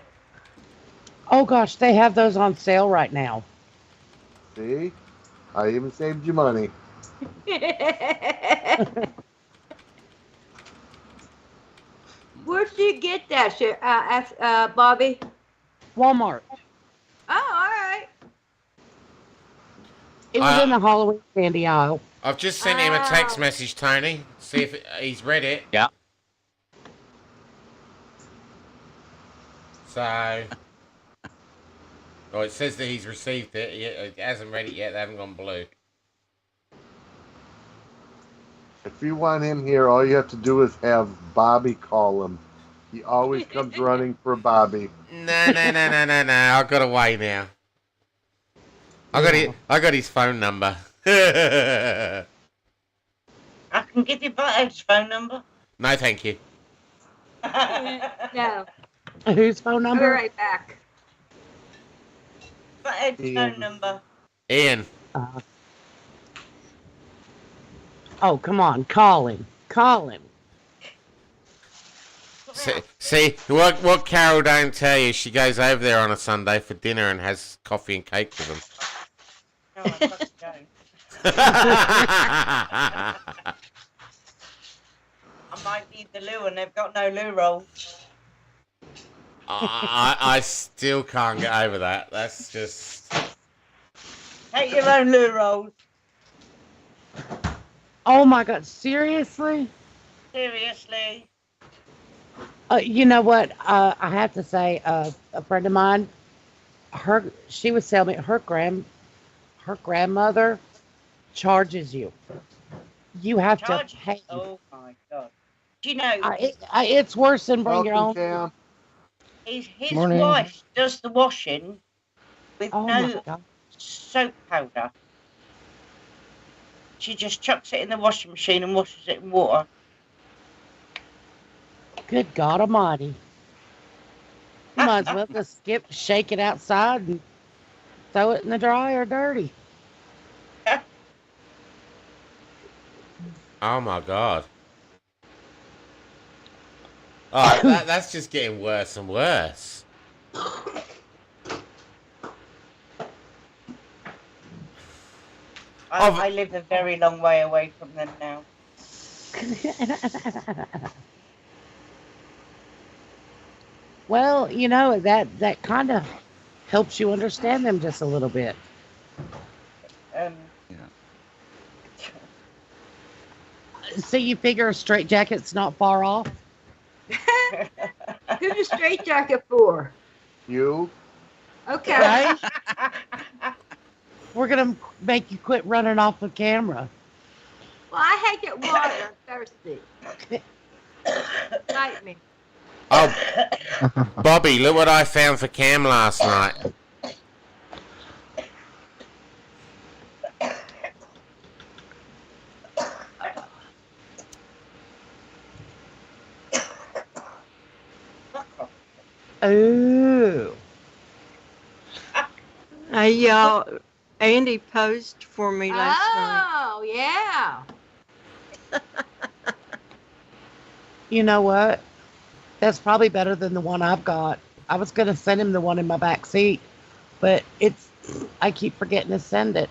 Oh gosh, they have those on sale right now. See? I even saved you money. Where'd you get that, Bobby? Walmart. Oh, all right. It was in the Halloween candy aisle. I've just sent him a text Oh. message, Tony. See if he's read it. Yeah. So, it says that he's received it. He hasn't read it yet. They haven't gone blue. If you want him here, all you have to do is have Bobby call him. He always comes running for Bobby. No. I got away now. I got his phone number. I can give you Butthead's phone number. No, thank you. No. Whose phone I'll be number? right back. Butthead's Ian. phone number. Ian. Oh, come on. Call him. Call him. See what Carol don't tell you. She goes over there on a Sunday for dinner and has coffee and cake with them. No, I fucking don't. I might need the loo and they've got no loo roll. I still can't get over that. That's just... Take your own loo rolls. Oh my God. Seriously? Seriously. You know what? I have to say, a friend of mine, she was telling me her grandmother charges you. You have to pay. Oh my God. Do you know, It's worse than bring your own. Welcome, Cam. his Morning. wife does the washing with Oh my no God. soap powder. She just chucks it in the washing machine and washes it in water. Good God Almighty. You might as well just shake it outside and throw it in the dryer dirty. Oh my God. Oh, that's just getting worse and worse. I live a very long way away from them now. Well, you know, that kind of helps you understand them just a little bit. So you figure a straitjacket's not far off? Who's a straitjacket for? You? Okay. Right? We're going to make you quit running off the camera. Well, I had to get water. I'm thirsty. Light me. Oh, Bobby, look what I found for Cam last night. Oh. Andy posed for me last night. Oh, yeah. You know what? That's probably better than the one I've got. I was going to send him the one in my back seat, but I keep forgetting to send it.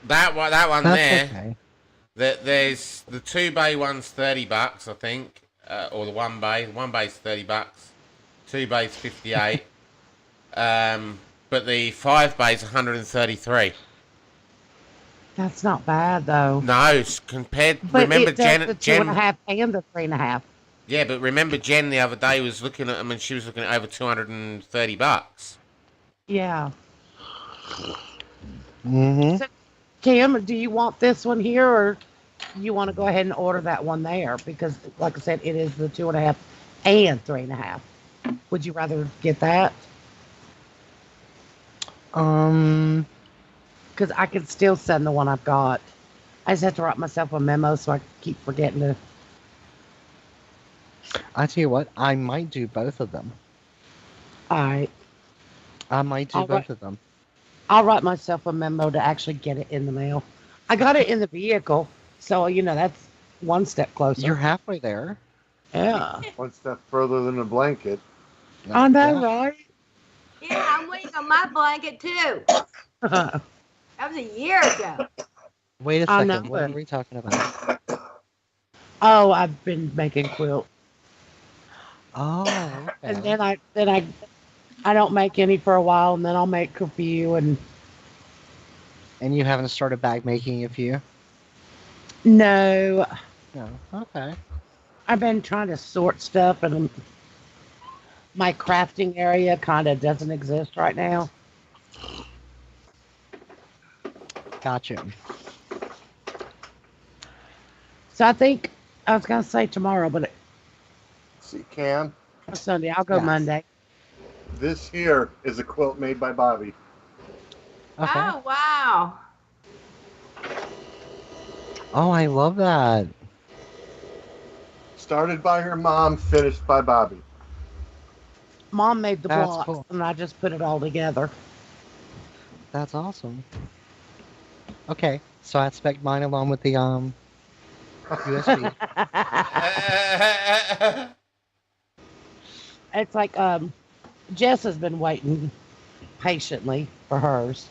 That one That's there. okay. There's the 2 bay one's $30, I think, or the 1 bay. 1 bay's $30. 2 bay's 58. But the 5 bay's 133. That's not bad, though. No, compared. But remember it does Jen? the 2.5 and the 3.5. Yeah, but remember Jen the other day was looking at them and she was looking at over $230. Yeah. Mm-hmm. So, Cam, do you want this one here, or you want to go ahead and order that one there? Because, like I said, it is the 2.5 and 3.5. Would you rather get that? Because I can still send the one I've got. I just have to write myself a memo so I keep forgetting to. I tell you what, I might do both of them. All right. I might do All both right. of them. I'll write myself a memo to actually get it in the mail. I got it in the vehicle, so that's one step closer. You're halfway there. Yeah. One step further than a blanket. I know, Yeah. right? Yeah, I'm waiting on my blanket too. That was a year ago. Wait a I second. know What it. are we talking about? Oh, I've been making quilt, Oh, and okay. then I don't make any for a while, and then I'll make a few. And And you haven't started bag making a few? no, No. Okay. I've been trying to sort stuff, and my crafting area kind of doesn't exist right now. Gotcha. So I think I was gonna say tomorrow, but See, Cam, Sunday. I'll go Yes. Monday. this here is a quilt made by Bobby. Okay. Oh, wow. Oh, I love that. Started by her mom, finished by Bobby. Mom made the That's blocks, cool. and I just put it all together. That's awesome. Okay, so I expect mine along with the USB. It's like Jess has been waiting patiently for hers.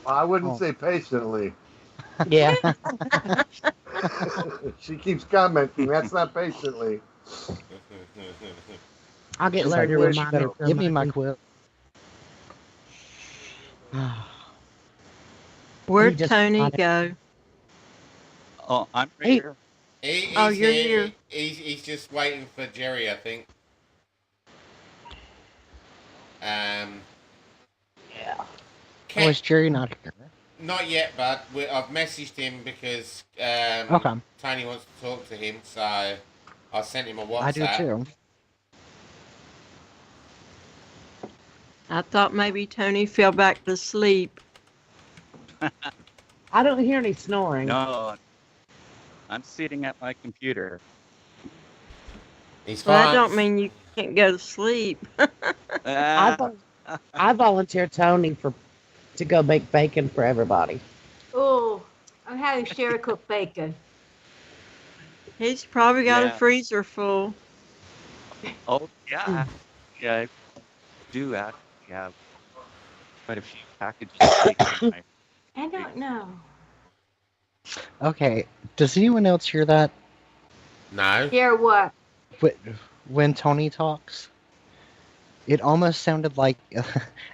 I wouldn't Oh. say patiently. Yeah. She keeps commenting. That's not patiently. I'll get It's Larry like, to Wish, remind better me. give me my quilt. Where'd just Tony got it. go? Oh, I'm right Hey. here. He's Oh, you're here. here. He's just waiting for Jerry, I think. Yeah. Oh, Ken, is Jerry not here? not yet, bud. I've messaged him because Okay. Tony wants to talk to him, so I sent him a WhatsApp. I do too. I thought maybe Tony fell back to sleep. I don't hear any snoring. No, I'm sitting at my computer. He's Well, that fine. don't mean you can't go to sleep. I, Ah, I volunteer Tony to go make bacon for everybody. Oh, I'm having Sherry cook bacon. He's probably got a Yeah. freezer full. oh, yeah. Yeah, I do actually have quite a few packages of bacon. I don't know. Okay, does anyone else hear that? No. Hear what? When Tony talks? It almost sounded like,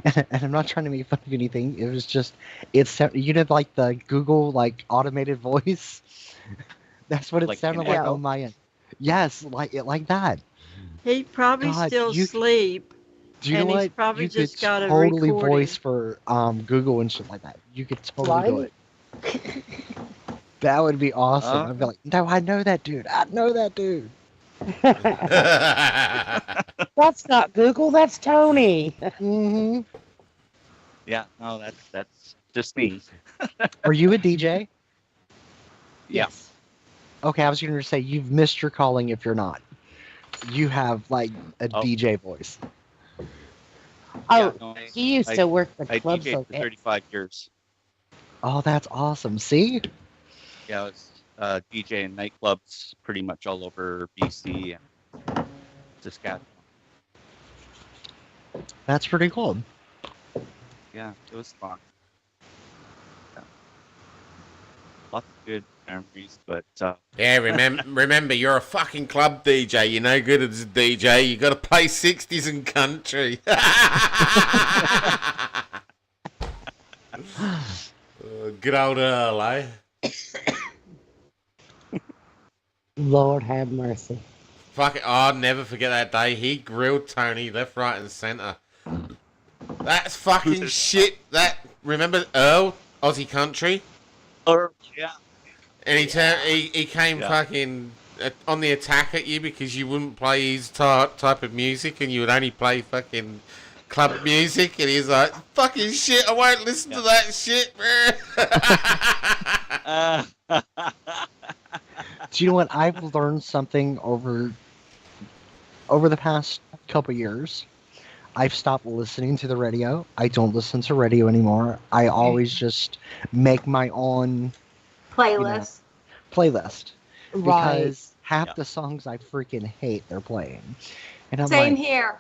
and I'm not trying to make fun of anything. It was just, you did like the Google like automated voice. That's what it Like sounded an like echo? on my end. Yes, like that. He probably God, still you- asleep. Do you And know he's what? probably You just could got a totally recording. voice for Google and shit like that. You could totally do Right? it. That would be awesome. I'd be like, no, I know that dude. I know that dude. That's not Google. That's Tony. hmm Yeah, no, that's just me. Are you a DJ? Yeah. Yes. Okay, I was going to say you've missed your calling if you're not. You have like a Oh. DJ voice. Oh, Yeah, no, he used I- to work the I club DJed so for 35 years. Oh, that's awesome. See? Yeah, I was DJing nightclubs pretty much all over BC and Saskatchewan. That's pretty cool. Yeah, it was fun. Yeah. Lots of good memories, but Yeah, remember, you're a fucking club DJ. You're no good as a DJ. You got to play 60s and country. Good old Earl, eh? Lord have mercy. Fuck it, I'll never forget that day. He grilled Tony left, right, and centre. That's fucking shit. Remember Earl, Aussie Country? or yeah, And he came Yeah. fucking on the attack at you because you wouldn't play his type of music and you would only play fucking club music. And he's like, fucking shit, I won't listen to that shit, man. Do you know what? I've learned something over the past couple years. I've stopped listening to the radio. I don't listen to radio anymore. I always just make my own Playlist. playlist Right. because half Yeah. the songs I freaking hate they're playing, and I'm Same like, here.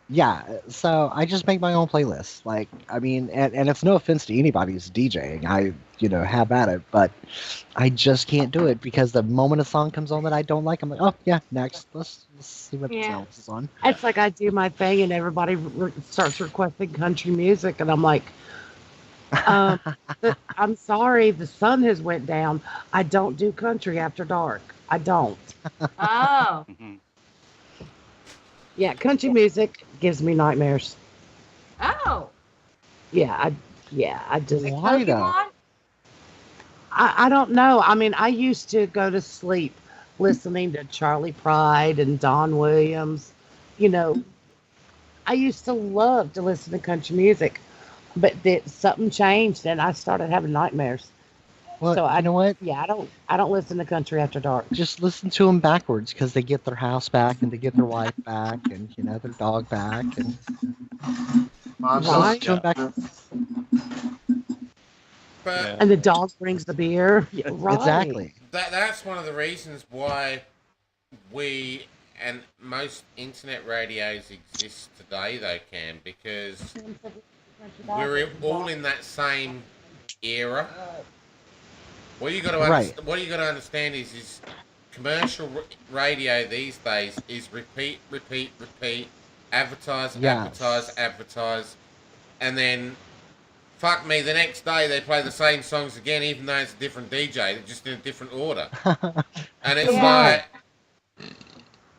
yeah. So I just make my own playlist. Like, I mean, and it's no offense to anybody who's DJing. I have at it, but I just can't do it because the moment a song comes on that I don't like, I'm like, oh yeah, next. Let's see what Yeah. else is on. It's like I do my thing and everybody starts requesting country music, and I'm like, I'm sorry, the sun has went down. I don't do country after dark. I don't. Oh. Mhm. Yeah, country music gives me nightmares. Oh. Yeah, I just Why though? Pokemon? I don't know. I mean, I used to go to sleep listening to Charlie Pride and Don Williams. You know, I used to love to listen to country music, but something changed and I started having nightmares. Well, So you know what? Yeah, I don't listen to country after dark. Just listen to them backwards because they get their house back and they get their wife back and their dog back and Mom's just Right. listen to 'em back. But Yeah. And the dog brings the beer. Yeah, right. Exactly. that's one of the reasons why we and most internet radios exist today, though, Cam, because we're all in that same era. What you got to Right. what you got to understand is commercial radio these days is repeat, advertise, Yes. advertise, and then fuck me, the next day they play the same songs again, even though it's a different DJ, just in a different order. And it's Yeah. like,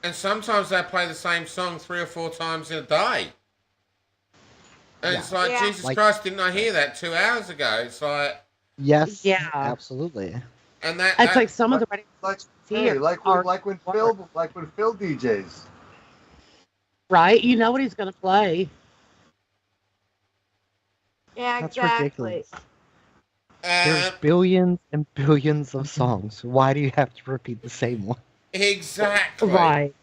and sometimes they play the same song 3 or 4 times in a day. And Yeah. it's like, Yeah. Jesus Like- Christ, didn't I hear that 2 hours ago? It's like, Yes. Yeah. Absolutely. and that, It's like some of the radio Like, here hey, like are when Phil DJs. right. You know what he's gonna play. Yeah, That's exactly. ridiculous. There's billions and billions of songs. Why do you have to repeat the same one? exactly. Right.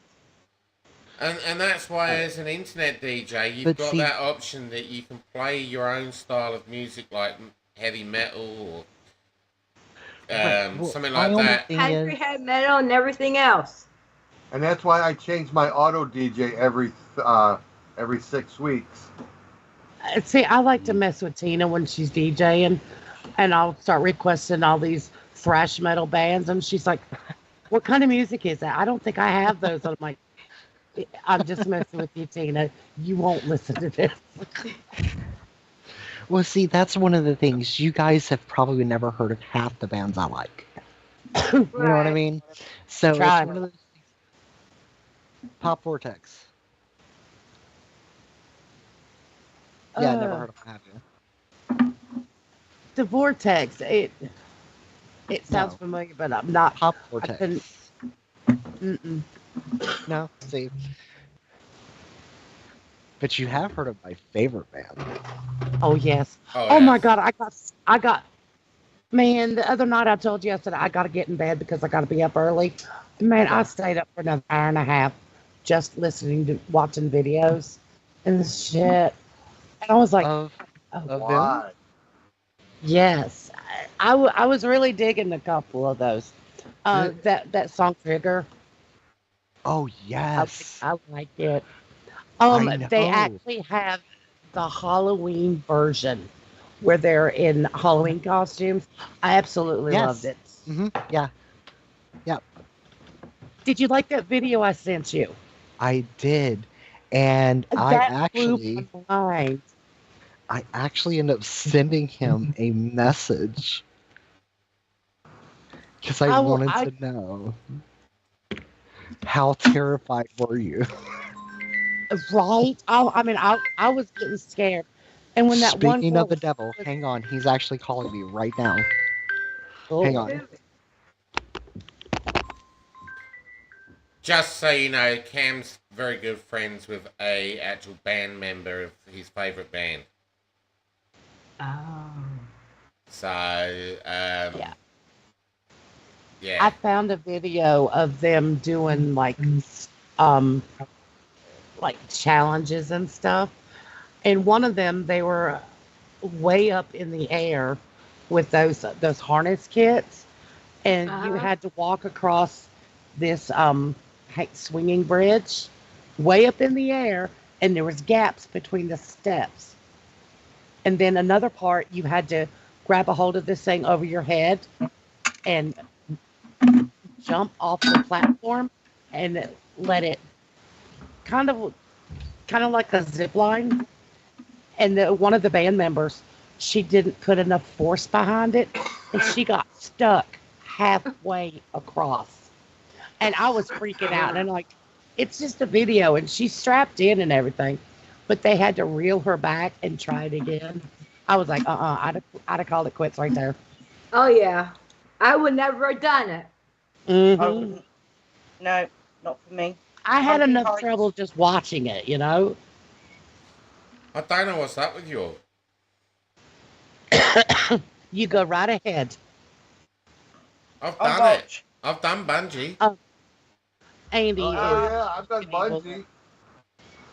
And that's why, as an internet DJ, you've But got see- that option that you can play your own style of music, like heavy metal or Right, well, something my like only that. thing Country, is, heavy metal, and everything else. And that's why I change my auto DJ every 6 weeks. See, I like to mess with Tina when she's DJing, and I'll start requesting all these thrash metal bands, and she's like, "What kind of music is that? I don't think I have those." And I'm like, "I'm just messing with you, Tina. You won't listen to this." well, see, that's one of the things. You guys have probably never heard of half the bands I like. You know what I Right. mean? So Try. it's one of those things. Pop Vortex. Yeah, never heard of them, have you? The Vortex. It sounds No. familiar, but I'm not. Pop couldn't- Vortex. Mm-mm. No, see. But you have heard of my favorite band. Oh yes. Oh, Oh my yes. God, I got. Man, the other night I told you I said I got to get in bed because I got to be up early. Man, I stayed up for another hour and a half just watching videos and shit. And I was like, Of oh, of them? Why? yes. I was really digging a couple of those. That song Trigger. Oh yes. I like it. I They know. actually have the Halloween version where they're in Halloween costumes. I absolutely Yes. loved it. Yeah, Did you like that video I sent you? I did. And That blew my mind. I actually ended up sending him a message because I wanted to know how terrified were you? Right? I was getting scared. And when that one Speaking girl of the devil, hang on, he's actually calling me right now. Oh, Hang on. Just so you know, Cam's very good friends with a actual band member of his favourite band. Oh. So, Yeah. yeah. I found a video of them doing like challenges and stuff. And one of them, they were way up in the air with those harness kits, and you Uh-huh. had to walk across this swinging bridge way up in the air, and there was gaps between the steps. And then another part, you had to grab a hold of this thing over your head and jump off the platform and let it kind of kind of like a zip line. And one of the band members, she didn't put enough force behind it, and she got stuck halfway across. And I was freaking out, and I'm like, it's just a video, and she's strapped in and everything, but they had to reel her back and try it again. I was like, I'd have called it quits right there. Oh yeah, I would never have done it. I hmm wouldn't. No, not for me. I had Monkey enough heights. trouble just watching it, you know. I don't know what's up with you. You go right ahead. I've I done it. watch. I've done bungee. Andy Oh, is yeah, I've done bungee.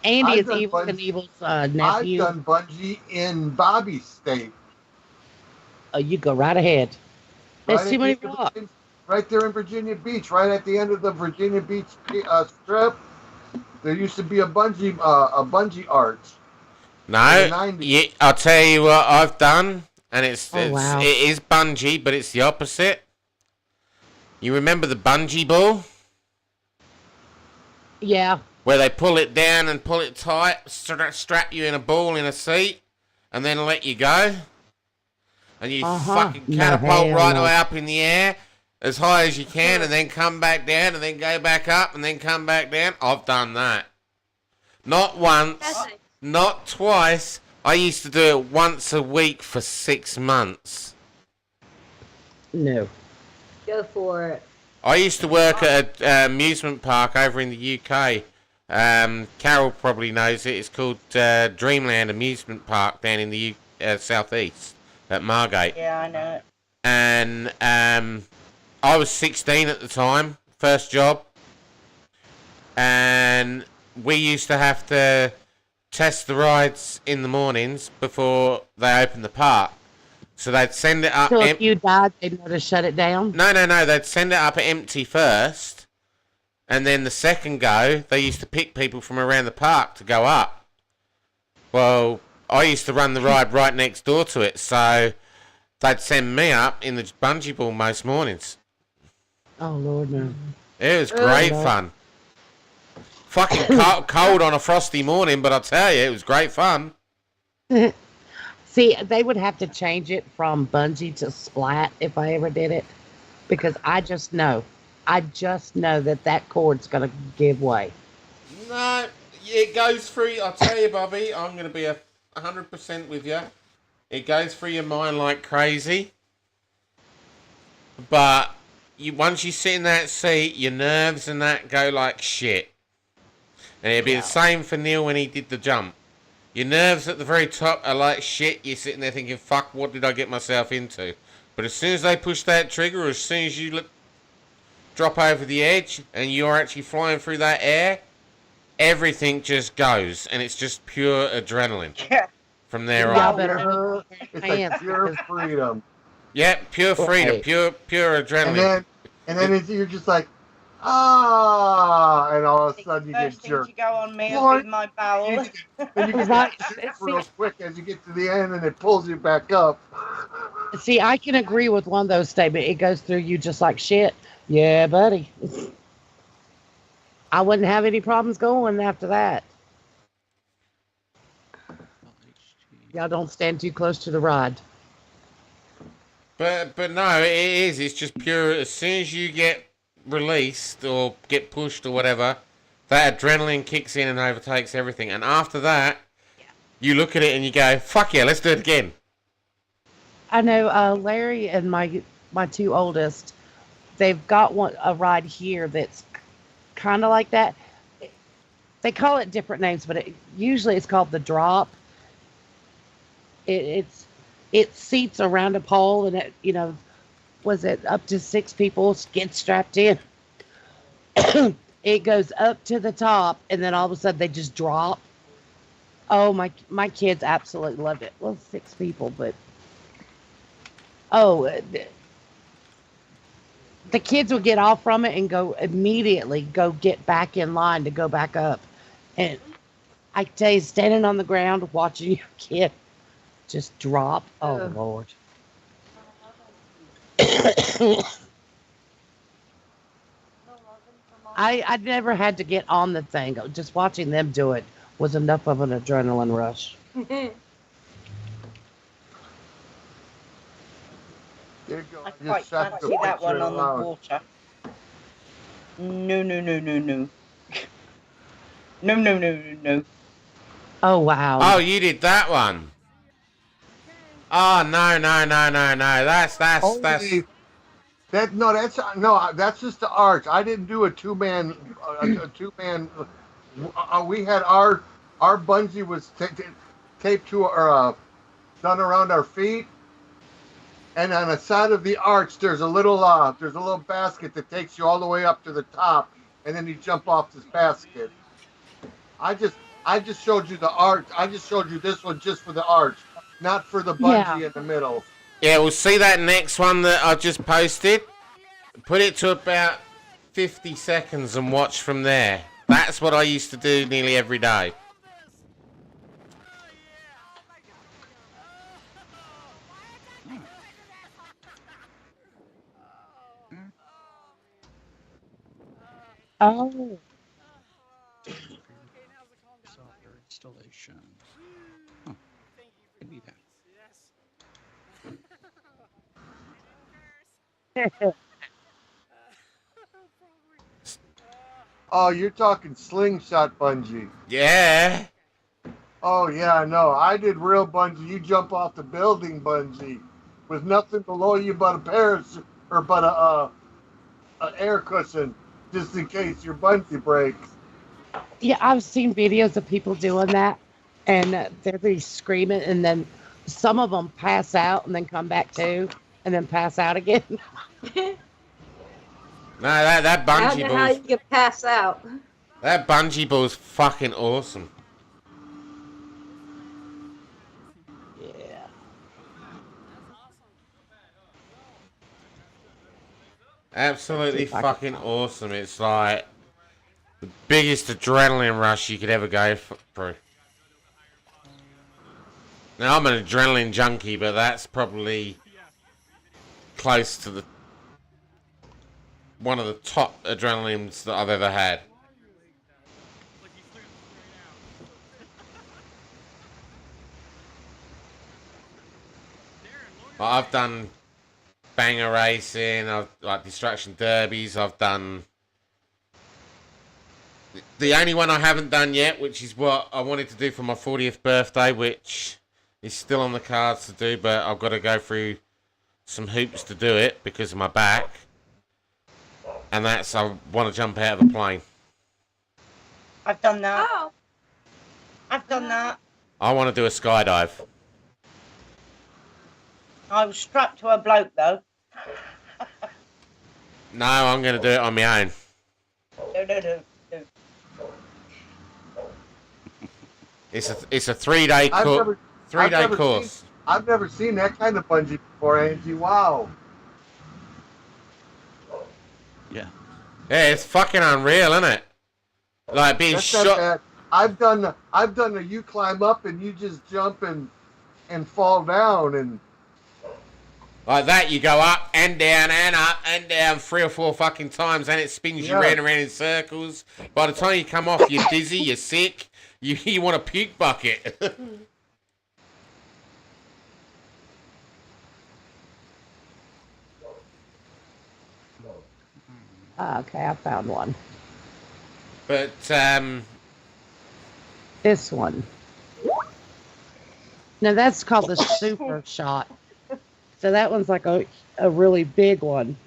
Andy I've is done Evil bungee. Knievel's I've nephew. done bungee in Bobby State. You go right ahead. There's Right too at many the end of rocks. right there in Virginia Beach, right at the end of the Virginia Beach strip. There used to be a bungee arch. In the No, 90s. yeah, I'll tell you what I've done, and it wow. is bungee, but it's the opposite. You remember the bungee ball? Yeah. Where they pull it down and pull it tight, strap you in a ball in a seat, and then let you go. And you fucking No, catapult hell right no. away up in the air as high as you can, and then come back down, and then go back up, and then come back down. I've done that. Not once, That's not twice. I used to do it once a week for 6 months. No. Go for it. I used to work at an amusement park over in the UK. Carol probably knows it. It's called Dreamland Amusement Park down in the southeast at Margate. Yeah, I know it. And I was 16 at the time, first job. And we used to have to test the rides in the mornings before they opened the park. So they'd send it up. So if you died, they'd know to shut it down? No. They'd send it up empty first. And then the second go, they used to pick people from around the park to go up. Well, I used to run the ride right next door to it. So they'd send me up in the bungee ball most mornings. Oh, Lord, no. It was great no. fun. Fucking cold on a frosty morning, but I'll tell you, it was great fun. See, they would have to change it from bungee to splat if I ever did it, because I just know that cord's going to give way. No, it goes through. I'll tell you, Bobby, I'm going to be 100% with you. It goes through your mind like crazy. But once you sit in that seat, your nerves and that go like shit. And it'd be the same for Neil when he did the jump. Your nerves at the very top are like shit. You're sitting there thinking, fuck, what did I get myself into? But as soon as they push that trigger, or as soon as you drop over the edge and you're actually flying through that air, everything just goes. And it's just pure adrenaline Yeah. from there Y'all on. better hurry It's pants, like pure because- freedom. Yeah, pure freedom, Right. pure adrenaline. And then you're just like, and all of a sudden you get First thing to jerked. go on me will Lord. be my bowel. And you get Right. real quick as you get to the end, and it pulls you back up. See, I can agree with one of those statements. It goes through you just like shit. Yeah, buddy. I wouldn't have any problems going after that. Y'all don't stand too close to the rod. But no, it is. It's just pure. As soon as you get released or get pushed or whatever, that adrenaline kicks in and overtakes everything. And after that, you look at it and you go, "Fuck yeah, let's do it again." I know Larry and my two oldest, they've got a ride here that's kind of like that. They call it different names, but usually it's called the drop. It seats around a pole, and was it up to 6 people get strapped in? It goes up to the top, and then all of a sudden they just drop. Oh, my kids absolutely loved it. Well, 6 people, but oh, the kids would get off from it and go immediately go get back in line to go back up. And I tell you, standing on the ground watching your kid just drop. Oh Ugh. Lord. I never had to get on the thing. Just watching them do it was enough of an adrenaline rush. There you go. I I quite just checked the fancy that one picture on the out. water. No, no, no, no, no. No, no, no, no, no. Oh wow. Oh, you did that one. Oh no. That's Only that's just the arch. I didn't do a two-man. A two-man. We had our bungee was taped to our done around our feet, and on the side of the arch there's a little basket that takes you all the way up to the top, and then you jump off this basket. I just showed you the arch. I just showed you this one just for the arch, not for the bungee in the middle. Yeah, we'll see that next one that I just posted. Put it to about 50 seconds and watch from there. That's what I used to do nearly every day. Oh. Software installation. Huh. Maybe that. Oh, you're talking slingshot bungee. Yeah. Oh yeah, no. I did real bungee. You jump off the building bungee with nothing below you but a parachute or but a air cushion, just in case your bungee breaks. Yeah, I've seen videos of people doing that, and they're be screaming, and then some of them pass out and then come back to, and then pass out again. No, that I don't bungee know how you ball's can pass out. that bungee ball's fucking awesome. Yeah. Absolutely See if I can fucking find awesome. It's like the biggest adrenaline rush you could ever go through. Now, I'm an adrenaline junkie, but that's probably close to the one of the top adrenalines that I've ever had. I've done banger racing, I've like distraction derbies, I've done the only one I haven't done yet, which is what I wanted to do for my 40th birthday, which is still on the cards to do, but I've got to go through some hoops to do it because of my back. And that's I want to jump out of a plane. I've done that. Oh. I've done that. I want to do a skydive. I was strapped to a bloke though. No, I'm going to do it on my own. No. It's a 3-day course. I've never seen that kind of bungee before, Angie. Wow. Yeah. Yeah, it's fucking unreal, isn't it? Like being That's not shot. bad. I've done the you climb up and you just jump and fall down and Like that, you go up and down 3 or 4 fucking times, and it spins you round and round in circles. By the time you come off, you're dizzy, you're sick, you want a puke bucket. Okay, I found one. But This one. Now that's called the super shot. So that one's like a really big one.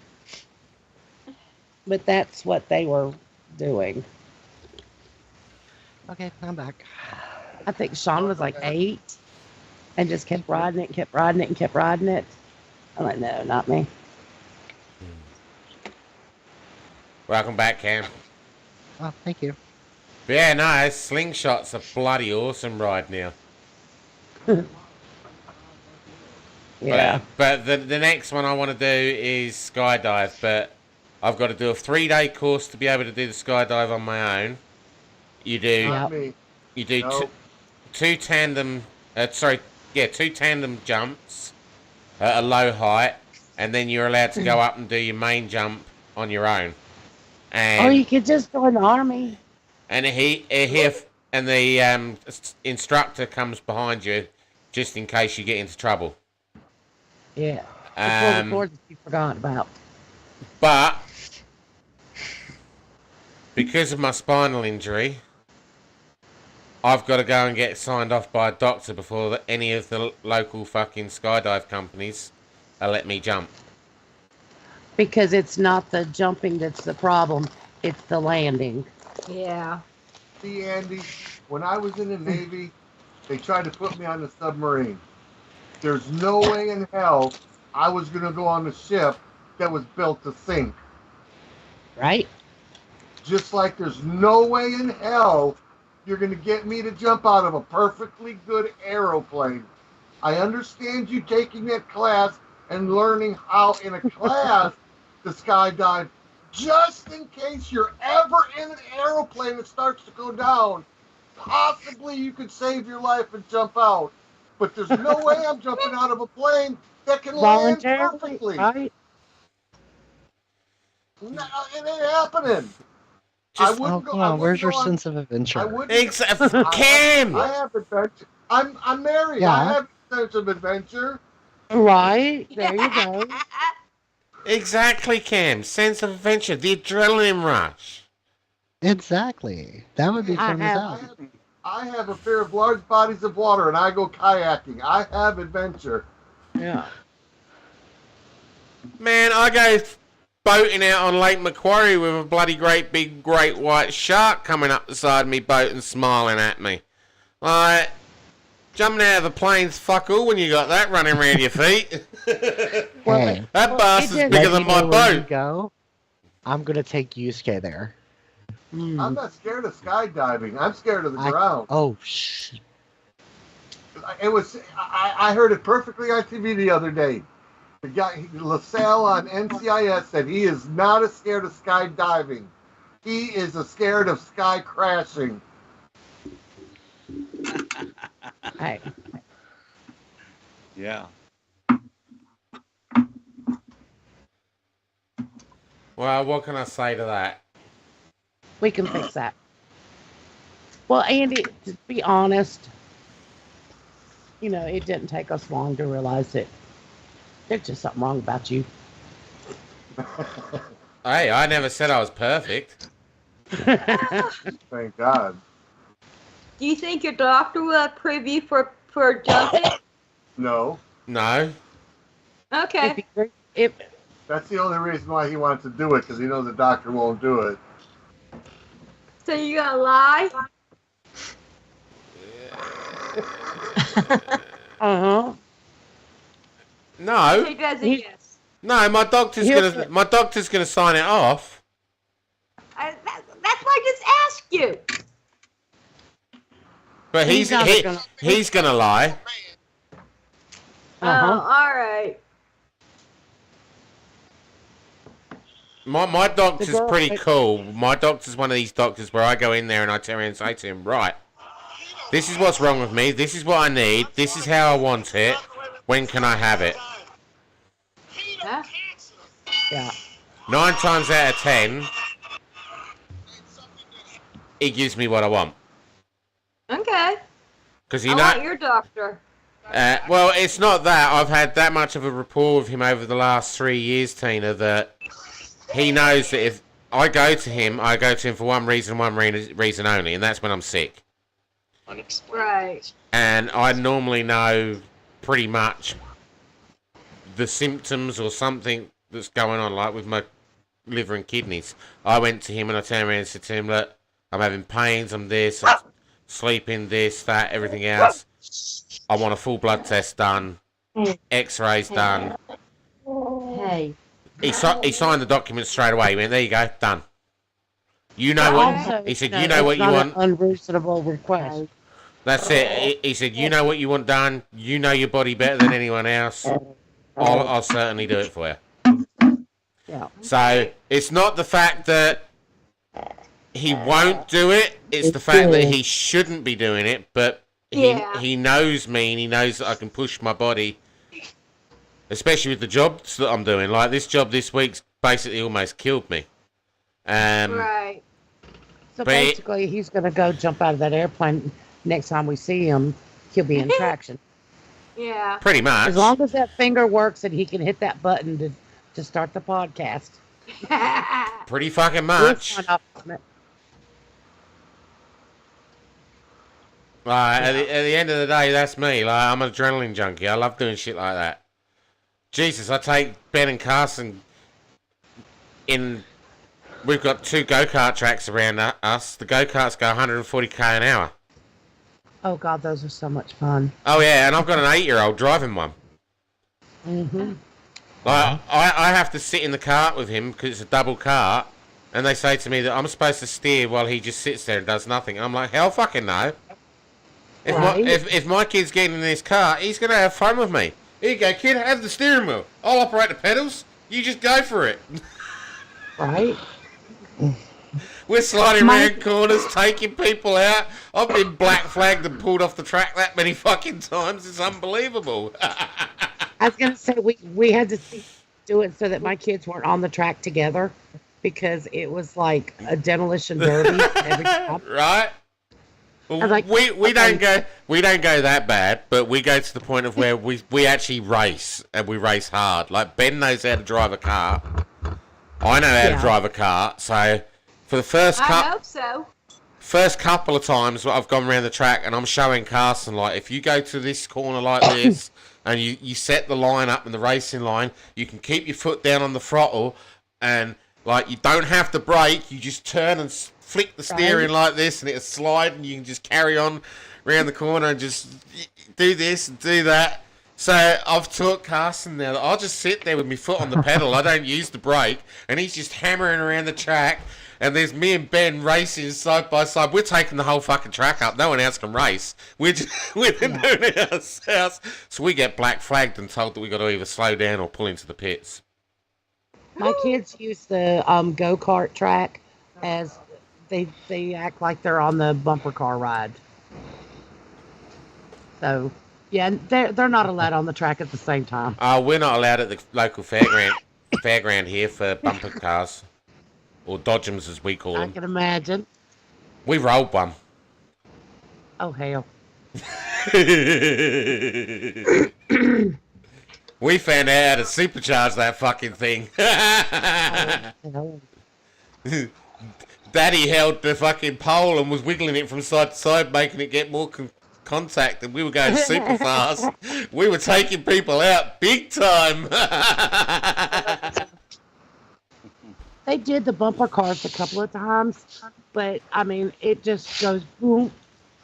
But that's what they were doing. Okay, I'm back. I think Sean was like 8 and just kept riding it, kept riding it, and kept riding it. I'm like, no, not me. welcome back, Cam. Oh, thank you. But yeah, no, slingshot's a bloody awesome ride now. Yeah. But the next one I want to do is skydive, but I've got to do a 3-day course to be able to do the skydive on my own. You do Not me. you do No. two tandem two tandem jumps at a low height, and then you're allowed to go up and do your main jump on your own. And Or you could just join the army. and the instructor comes behind you just in case you get into trouble. Yeah. It's one of the courses you forgot about. But because of my spinal injury, I've got to go and get signed off by a doctor before any of the local fucking skydive companies let me jump. Because it's not the jumping that's the problem, it's the landing. Yeah. See, Andy, when I was in the Navy, they tried to put me on the submarine. There's no way in hell I was going to go on the ship that was built to sink. Right? Just like there's no way in hell you're going to get me to jump out of a perfectly good aeroplane. I understand you taking that class and learning how in a class to skydive, just in case you're ever in an aeroplane that starts to go down. Possibly you could save your life and jump out. But there's no way I'm jumping out of a plane that can land perfectly. Right? No, it ain't happening. Oh, come on, where's your sense of adventure? Cam! I have adventure. I'm married. Yeah. I have a sense of adventure. Right? There you go. Exactly, Cam. Sense of adventure, the adrenaline rush. Exactly. That would be fun as hell. I have a fear of large bodies of water, and I go kayaking. I have adventure. Yeah. Man, I go boating out on Lake Macquarie with a bloody great big great white shark coming up the side of me boat and smiling at me. Like, jumping out of the plane's fuck all when you got that running around your feet. Hey, That bastard's it bigger let than me my know where you boat. go. I'm gonna take Yusuke there. I'm not scared of skydiving. I'm scared of the ground. Oh, shh. It was. I heard it perfectly on TV the other day. The guy LaSalle on NCIS said he is not as scared of skydiving. He is scared of sky crashing. Hey. Yeah. Well, what can I say to that? We can fix that. Well, Andy, to be honest, you know, it didn't take us long to realize that there's just something wrong about you. Hey, I never said I was perfect. Thank God. Do you think your doctor will approve you for jumping? No. No. Okay. If That's the only reason why he wants to do it, because he knows the doctor won't do it. So you gonna lie? uh-huh. No. He doesn't. He- Yes. No, my doctor's gonna sign it off. That's why I just asked you. But He's not gonna- he's gonna lie. Oh, Uh-huh. all right. My doctor's The girl- pretty cool. My doctor's one of these doctors where I go in there and I turn around and say to him, right, this is what's wrong with me, this is what I need, this is how I want it, when can I have it? Huh? Yeah. 9 times out of 10, he gives me what I want. Okay. Because I want your doctor. well, it's not that. I've had that much of a rapport with him over the last 3 years, Tina, that he knows that if I go to him for one reason only, and that's when I'm sick. Right. And I normally know pretty much the symptoms or something that's going on, like with my liver and kidneys. I went to him and I turned around and said to him, look, I'm having pains, I'm this, I'm sleeping, this, that, everything else. I want a full blood test done, x-rays done. Hey. He signed the document straight away. He went, there you go, done. You know But what? also, He said, you you know, know it's what you not want. an unreasonable request. That's it. He said, you know what you want done. You know your body better than anyone else. I'll certainly do it for you. Yeah. So it's not the fact that he won't do it. It's the fact that he shouldn't be doing it. But he knows me and he knows that I can push my body, especially with the jobs that I'm doing. Like this job this week's basically almost killed me. Right. So But basically, he's going to go jump out of that airplane. Next time we see him, he'll be in traction. Yeah. Pretty much. As long as that finger works and he can hit that button to start the podcast. Pretty fucking We'll much. sign off on it. Like, at the end of the day, that's me. Like, I'm an adrenaline junkie. I love doing shit like that. Jesus, I take Ben and Carson in. We've got 2 go-kart tracks around us. The go-karts go 140k an hour. Oh, God, those are so much fun. Oh, yeah, and I've got an 8-year-old driving one. Mm-hmm. Like, I have to sit in the cart with him because it's a double cart, and they say to me that I'm supposed to steer while he just sits there and does nothing. I'm like, hell fucking no. If my kid's getting in this car, he's going to have fun with me. Here you go, kid, have the steering wheel. I'll operate the pedals. You just go for it. Right? We're sliding around corners, taking people out. I've been black flagged and pulled off the track that many fucking times. It's unbelievable. I was going to say, we had to do it so that my kids weren't on the track together because it was like a demolition derby every time. Right? Well, like, we don't go that bad, but we go to the point of where we actually race, and we race hard. Like, Ben knows how to drive a car. I know how to drive a car, so for the first I hope so. first couple of times I've gone around the track and I'm showing Carson, like, if you go to this corner like this and you set the line up in the racing line, you can keep your foot down on the throttle and, like, you don't have to brake, you just turn and flick the steering like this and it'll slide and you can just carry on around the corner and just do this and do that. So I've taught Carson now that I'll just sit there with my foot on the pedal. I don't use the brake, and he's just hammering around the track. And there's me and Ben racing side by side. We're taking the whole fucking track up. No one else can race. We're doing it ourselves. So we get black flagged and told that we got to either slow down or pull into the pits. My kids use the go-kart track as they act like they're on the bumper car ride. So. Yeah, they're not allowed on the track at the same time. We're not allowed at the local fairground here for bumper cars. Or dodgems as we call them. I can imagine. We rolled one. Oh, hell. We found out how to supercharge that fucking thing. Daddy held the fucking pole and was wiggling it from side to side, making it get more contact, and we were going super fast. We were taking people out big time. They did the bumper cars a couple of times, but I mean, it just goes boom,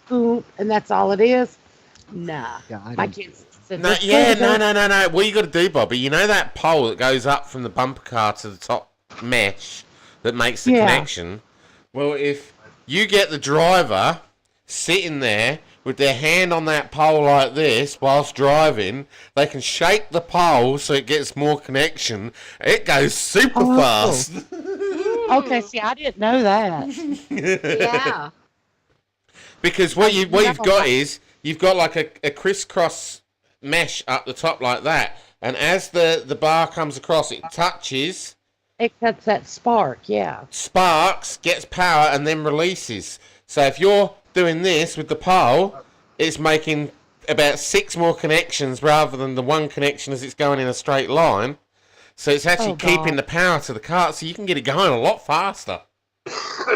boom, and that's all it is. Nah, my kids said, no. What you got to do, Bobby? You know that pole that goes up from the bumper car to the top mesh that makes the connection. Well, if you get the driver sitting there with their hand on that pole like this whilst driving, they can shake the pole so it gets more connection. It goes super fast. Okay, see, I didn't know that. Yeah. Because what you've got is you've got like a crisscross mesh up the top like that, and as the bar comes across, it touches. It cuts that spark, Sparks, gets power, and then releases. So if you're doing this with the pole, it's making about 6 more connections rather than the one connection as it's going in a straight line. So it's actually keeping the power to the cart, so you can get it going a lot faster.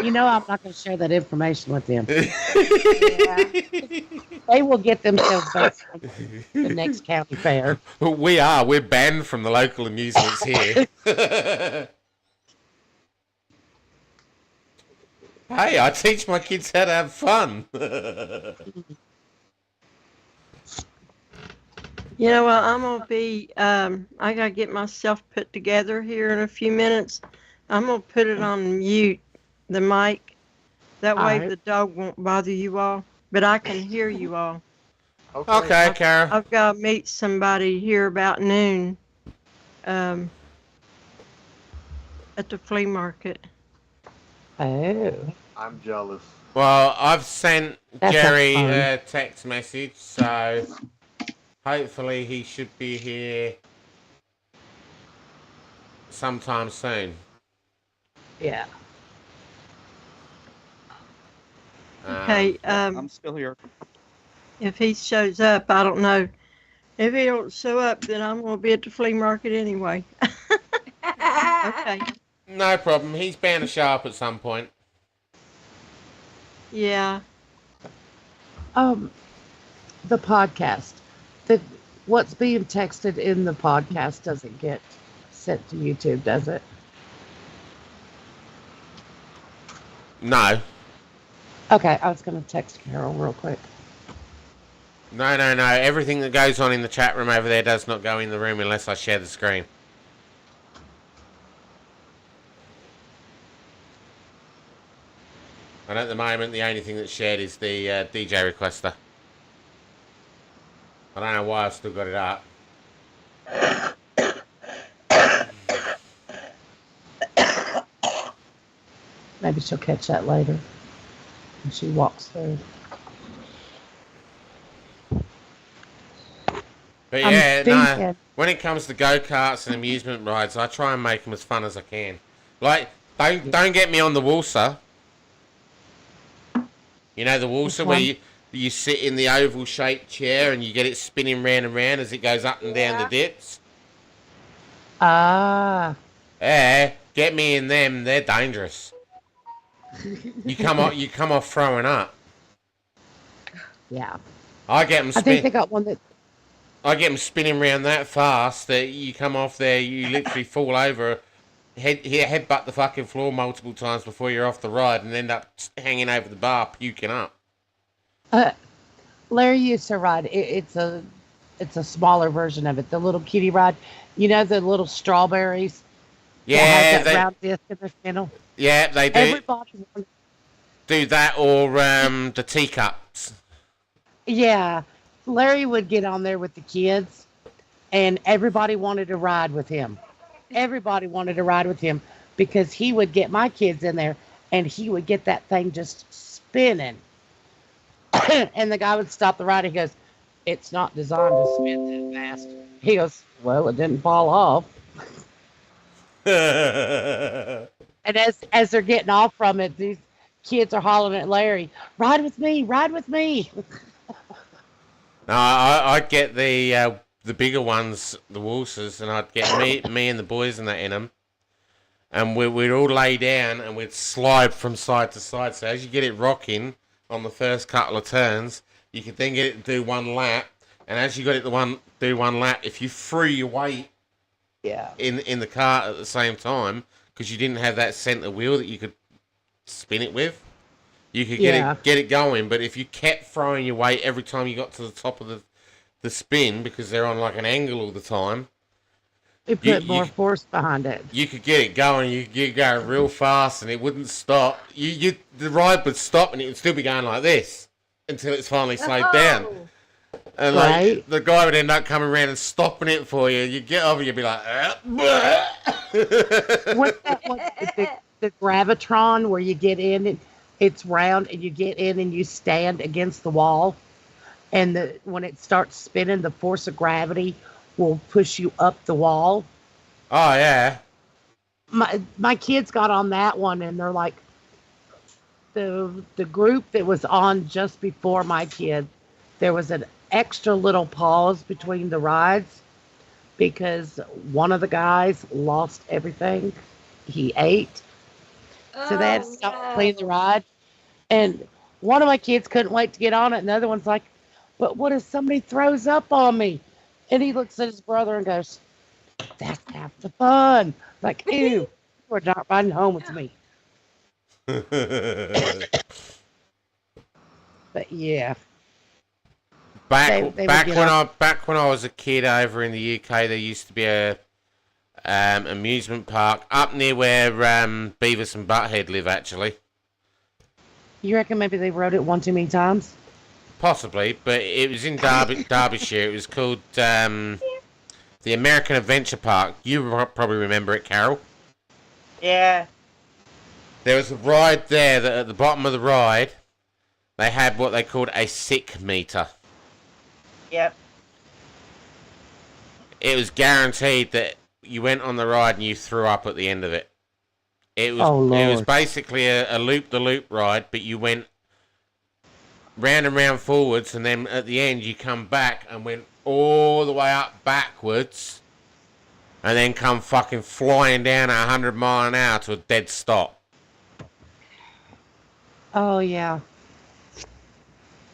You know, I'm not going to share that information with them. They will get themselves back from the next county fair. We're banned from the local amusements here. Hey, I teach my kids how to have fun. You know what, I'm going to be, I got to get myself put together here in a few minutes. I'm going to put it on mute the mic. That way Alright. the dog won't bother you all, but I can hear you all. Okay, Kara. I've got to meet somebody here about noon at the flea market. Oh. I'm jealous. Well, I've sent That sounds Jerry fun. a text message, so hopefully he should be here sometime soon. Yeah. Okay, I'm still here. if he shows up, I don't know. If he don't show up, then I'm going to be at the flea market anyway. Okay. No problem. He's bound to show up at some point. Yeah. The podcast. The what's being texted in the podcast doesn't get sent to YouTube, does it? No. Okay, I was gonna text Carol real quick. No. Everything that goes on in the chat room over there does not go in the room unless I share the screen. And at the moment, the only thing that's shared is the DJ requester. I don't know why I've still got it up. Maybe she'll catch that later when she walks through. But I'm yeah, no. thinking- When it comes to go-karts and amusement rides, I try and make them as fun as I can. Like, don't get me on the Walser. You know the Walser where you sit in the oval-shaped chair and you get it spinning round and round as it goes up and down the dips. Ah. Yeah, get me in them. They're dangerous. You come off throwing up. Yeah. I get them I think they got one that. I get them spinning round that fast that you come off there, you literally fall over, headbutt the fucking floor multiple times before you're off the ride and end up hanging over the bar puking up. Larry used to ride. It's a smaller version of it. The little kiddie ride. You know the little strawberries. Yeah, that has that round disc in the middle. Yeah, they do. Everybody wanted, Do that or the teacups. yeah. Larry would get on there with the kids, and everybody wanted to ride with him. Everybody wanted to ride with him because he would get my kids in there, and he would get that thing just spinning. And the guy would stop the ride. He goes, "It's not designed to spin that fast." He goes, "Well, it didn't fall off." And as they're getting off from it, these kids are hollering at Larry, "Ride with me, ride with me." No, I'd get the bigger ones, the Walsers, and I'd get me and the boys and that in them. And we'd all lay down and we'd slide from side to side. So as you get it rocking on the first couple of turns, you could then get it to do one lap. And as you got it to do one lap, if you threw your weight in the cart at the same time, because you didn't have that centre wheel that you could spin it with, you could get it going. But if you kept throwing your weight every time you got to the top of the spin, because they're on like an angle all the time, They put more force behind it. you could get it going. You could get it going real fast, and it wouldn't stop. The ride would stop, and it would still be going like this until it's finally slowed down. And like the guy would end up coming around and stopping it for you. You get over, you'd be like, What's that one? The Gravitron where you get in and it's round and you get in and you stand against the wall, and when it starts spinning, the force of gravity will push you up the wall. Oh yeah. My kids got on that one, and they're like, the group that was on just before my kids, there was an extra little pause between the rides because one of the guys lost everything he ate. So they had to stop playing the ride. And one of my kids couldn't wait to get on it. And the other one's like, "But what if somebody throws up on me?" And he looks at his brother and goes, "That's half the fun." Like, ew, you're not riding home with me. But yeah. Back when I was a kid over in the UK, there used to be a amusement park up near where Beavis and Butthead live, actually. You reckon maybe they wrote it one too many times? Possibly, but it was in Derbyshire. It was called the American Adventure Park. You probably remember it, Carol. Yeah. There was a ride there that at the bottom of the ride, they had what they called a sick meter. Yep. It was guaranteed that you went on the ride and you threw up at the end of it. It was it was basically a loop-the-loop ride, but you went round and round forwards, and then at the end you come back and went all the way up backwards, and then come fucking flying down at 100 miles an hour to a dead stop. Oh, yeah.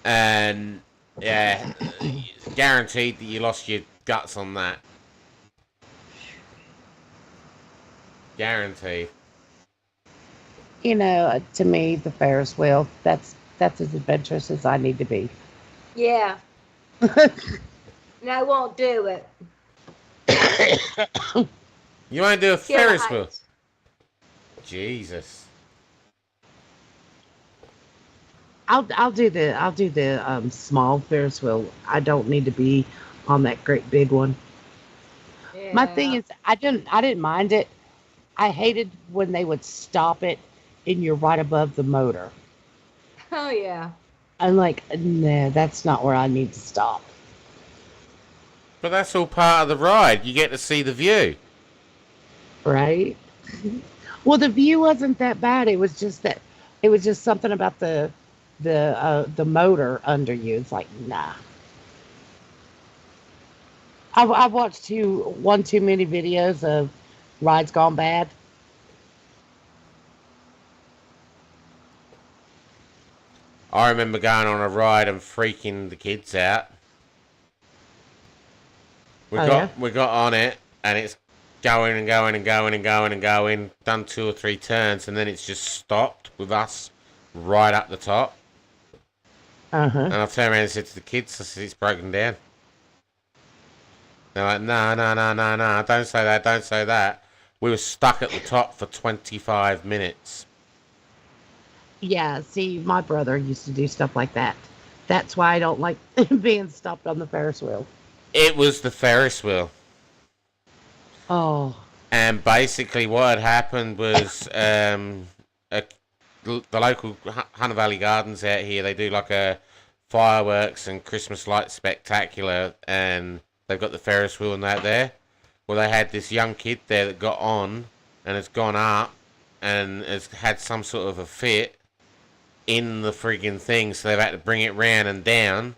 And, yeah, guaranteed that you lost your guts on that. Guaranteed. You know, to me, the Ferris wheel, that's as adventurous as I need to be. Yeah. And I won't do it. You want to do a Scared of Ferris wheel? heights. Jesus. I'll do the small Ferris wheel. I don't need to be on that great big one. Yeah. My thing is, I didn't mind it. I hated when they would stop it and you're right above the motor. Oh yeah. I'm like, no, that's not where I need to stop. But that's all part of the ride. You get to see the view. Right? Well, the view wasn't that bad. It was just something about the motor under you. It's like, nah. I've watched one too many videos of rides gone bad. I remember going on a ride and freaking the kids out. We got on it, and it's going and going and going and going and going. Done 2 or 3 turns, and then it's just stopped with us right up the top. And I turned around and said to the kids, I said, it's broken down. They're like, no, don't say that, don't say that. We were stuck at the top for 25 minutes. Yeah, see, my brother used to do stuff like that. That's why I don't like being stopped on the Ferris wheel. It was the Ferris wheel. Oh. And basically what had happened was the local Hunter Valley Gardens out here, they do like a fireworks and Christmas light spectacular, and they've got the Ferris wheel and that there. Well, they had this young kid there that got on and has gone up and has had some sort of a fit in the friggin' thing, so they've had to bring it round and down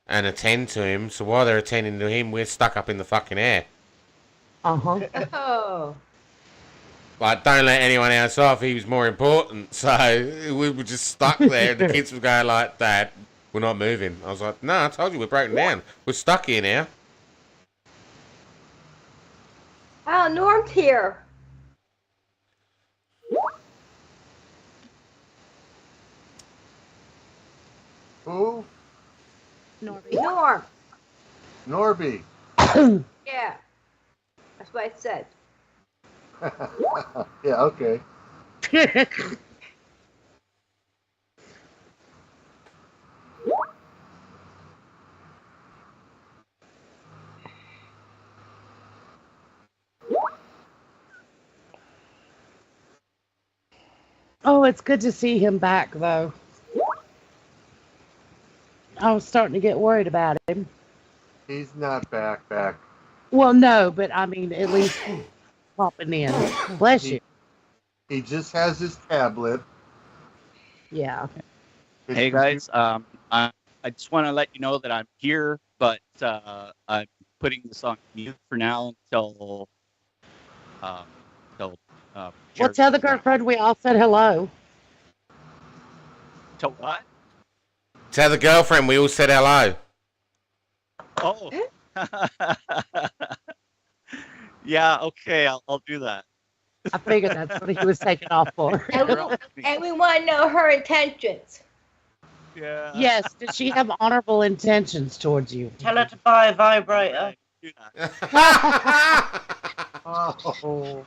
and attend to him. So while they're attending to him, we're stuck up in the fucking air. Uh-huh. Oh. Like, don't let anyone else off, he was more important. So we were just stuck there, and the kids were going like, Dad, we're not moving. I was like, no, I told you we're broken down. We're stuck here now. Oh, Norm's here. Who? Norm. Norby. Yeah. That's what I said. Yeah, okay. Oh, it's good to see him back, though. I was starting to get worried about him. He's not back. Well, no, but I mean, at least popping in. Bless you. He just has his tablet. Yeah. Hey guys, I just want to let you know that I'm here, but I'm putting this on mute for now until Well, tell the girlfriend we all said hello. Till what? Tell the girlfriend we all said hello. Oh. Yeah, okay, I'll do that. I figured that's what he was taking off for. And we want to know her intentions. Yeah. Yes, does she have honorable intentions towards you? Tell her to buy a vibrator. Do that. Oh.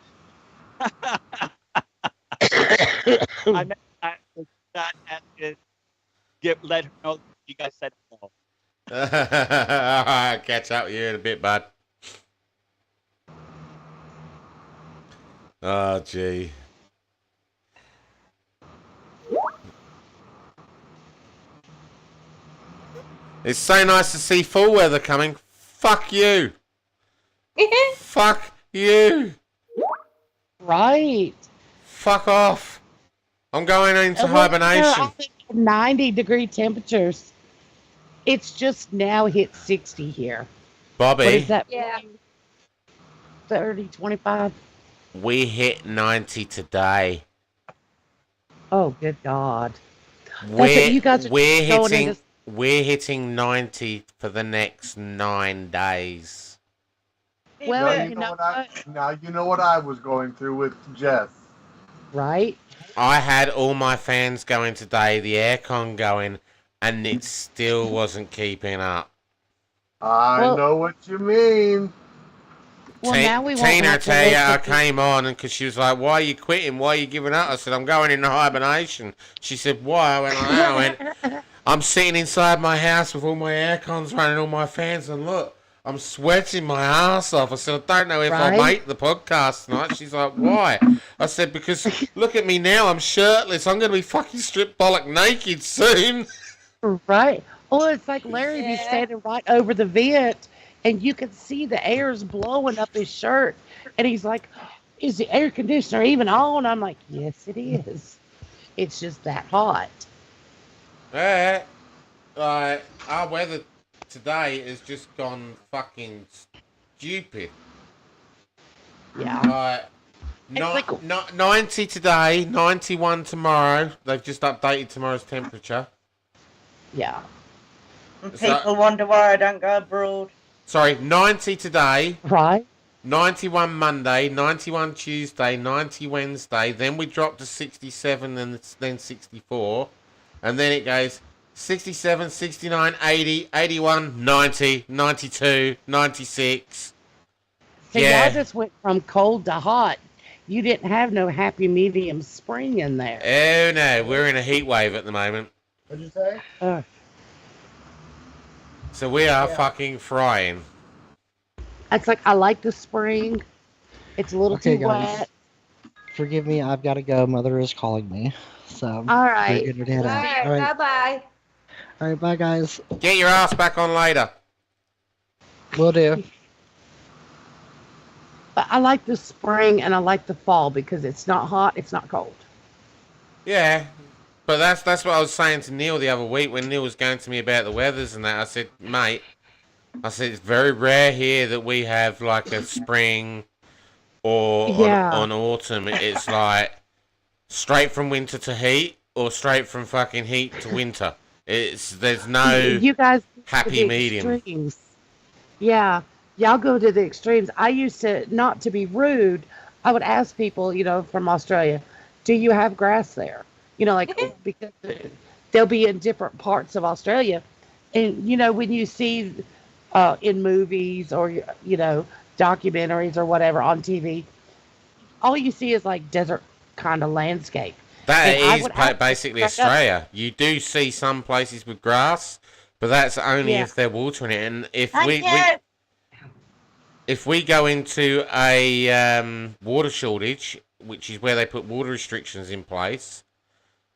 I meant that at to let her know that you guys said no. I'll catch up with you in a bit, bud. Oh, gee. It's so nice to see fall weather coming. Fuck you. Fuck you. Right. Fuck off. I'm going into Well, you know, hibernation. I think 90-degree temperatures. It's just now hit 60 here. What Bobby, is that? Yeah. 30, 25? we hit 90 today. Oh, good God. That's We're, it. You guys are we're going hitting into... we're hitting 90 for the next 9 days. Well, Now you you know know what I was going through with Jess. Right? I had all my fans going today, the aircon going, and it still wasn't keeping up. I know what you mean. Well, now we won't Tina, I have to tell you, wait I till came on and because she was like, "Why are you quitting? Why are you giving up?" I said, "I'm going into hibernation." She said, "Why?" I went, "I'm sitting inside my house with all my aircons running, all my fans, and look, I'm sweating my ass off." I said, "I don't know if I'll make the podcast tonight." She's like, "Why?" I said, "Because look at me now, I'm shirtless. I'm going to be fucking stripped bollock naked soon." Right. Oh, it's like Larry be standing right over the vent, and you can see the air's blowing up his shirt, and he's like, "Is the air conditioner even on?" I'm like, "Yes, it is. It's just that hot." Yeah, our weather today has just gone fucking stupid. Yeah. 90 today, 91 tomorrow. They've just updated tomorrow's temperature. Yeah. And people wonder why I don't go abroad. Sorry, 90 today. Right. 91 Monday, 91 Tuesday, 90 Wednesday. Then we drop to 67 and then 64. And then it goes 67, 69, 80, 81, 90, 92, 96. So y'all just went from cold to hot. You didn't have no happy medium spring in there. Oh no, we're in a heat wave at the moment. What'd you say? So we are fucking frying. It's like I like the spring. It's a little Okay, too guys. wet. Forgive me, I've got to go. Mother is calling me. So, All right. we're gonna head All out. right. All right. Bye-bye. All right, bye, guys. Get your ass back on later. Will do. But I like the spring and I like the fall because it's not hot, it's not cold. Yeah, but that's what I was saying to Neil the other week when Neil was going to me about the weathers and that. I said, mate, it's very rare here that we have like a spring or on autumn. It's like straight from winter to heat or straight from fucking heat to winter. There's no you guys happy medium. Extremes. Yeah, y'all go to the extremes. I used to, not to be rude, I would ask people, from Australia, do you have grass there? Because they'll be in different parts of Australia. And, when you see in movies or, documentaries or whatever on TV, all you see is like desert kind of landscape. That is basically Australia. You do see some places with grass, but that's only if they're watering it. And if we go into a water shortage, which is where they put water restrictions in place,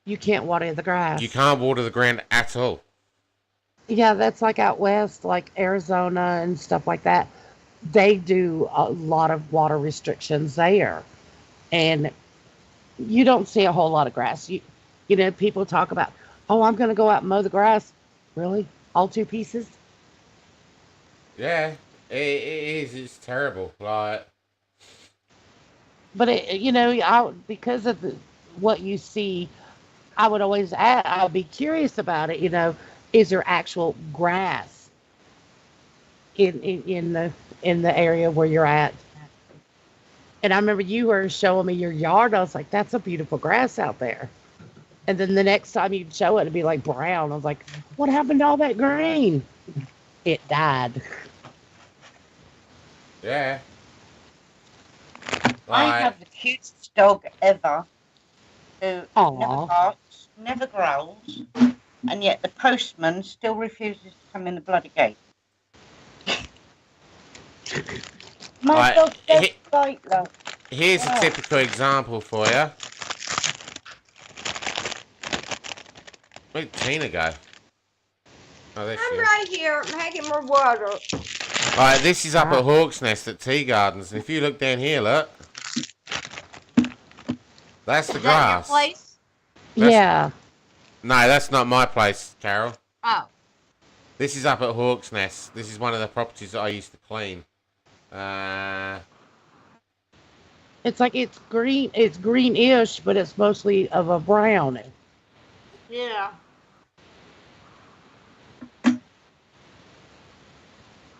you can't water the grass. You can't water the ground at all. Yeah, that's like out west, like Arizona and stuff like that. They do a lot of water restrictions there. And you don't see a whole lot of grass. People talk about, oh, I'm going to go out and mow the grass. Really? All 2 pieces? Yeah, it is. It's terrible. Like, but because of what you see, I would always ask, I would be curious about it. Is there actual grass in the area where you're at? And I remember you were showing me your yard. I was like, that's a beautiful grass out there. And then the next time you'd show it, it'd be like brown. I was like, what happened to all that green? It died. Yeah. I have the cutest dog ever who never barks, never growls, and yet the postman still refuses to come in the bloody gate. My Right, dog does bite, love. Here's a Oh. typical example for you. Where'd Tina go? Oh, there she I'm is. right here. I'm making more water. Alright, this is up at Hawk's Nest at Tea Gardens. And if you look down here, look. That's the Is that your grass. place? Yeah. No, that's not my place, Carol. Oh. This is up at Hawk's Nest. This is one of the properties that I used to clean. It's like it's green. It's greenish, but it's mostly of a brown. Yeah.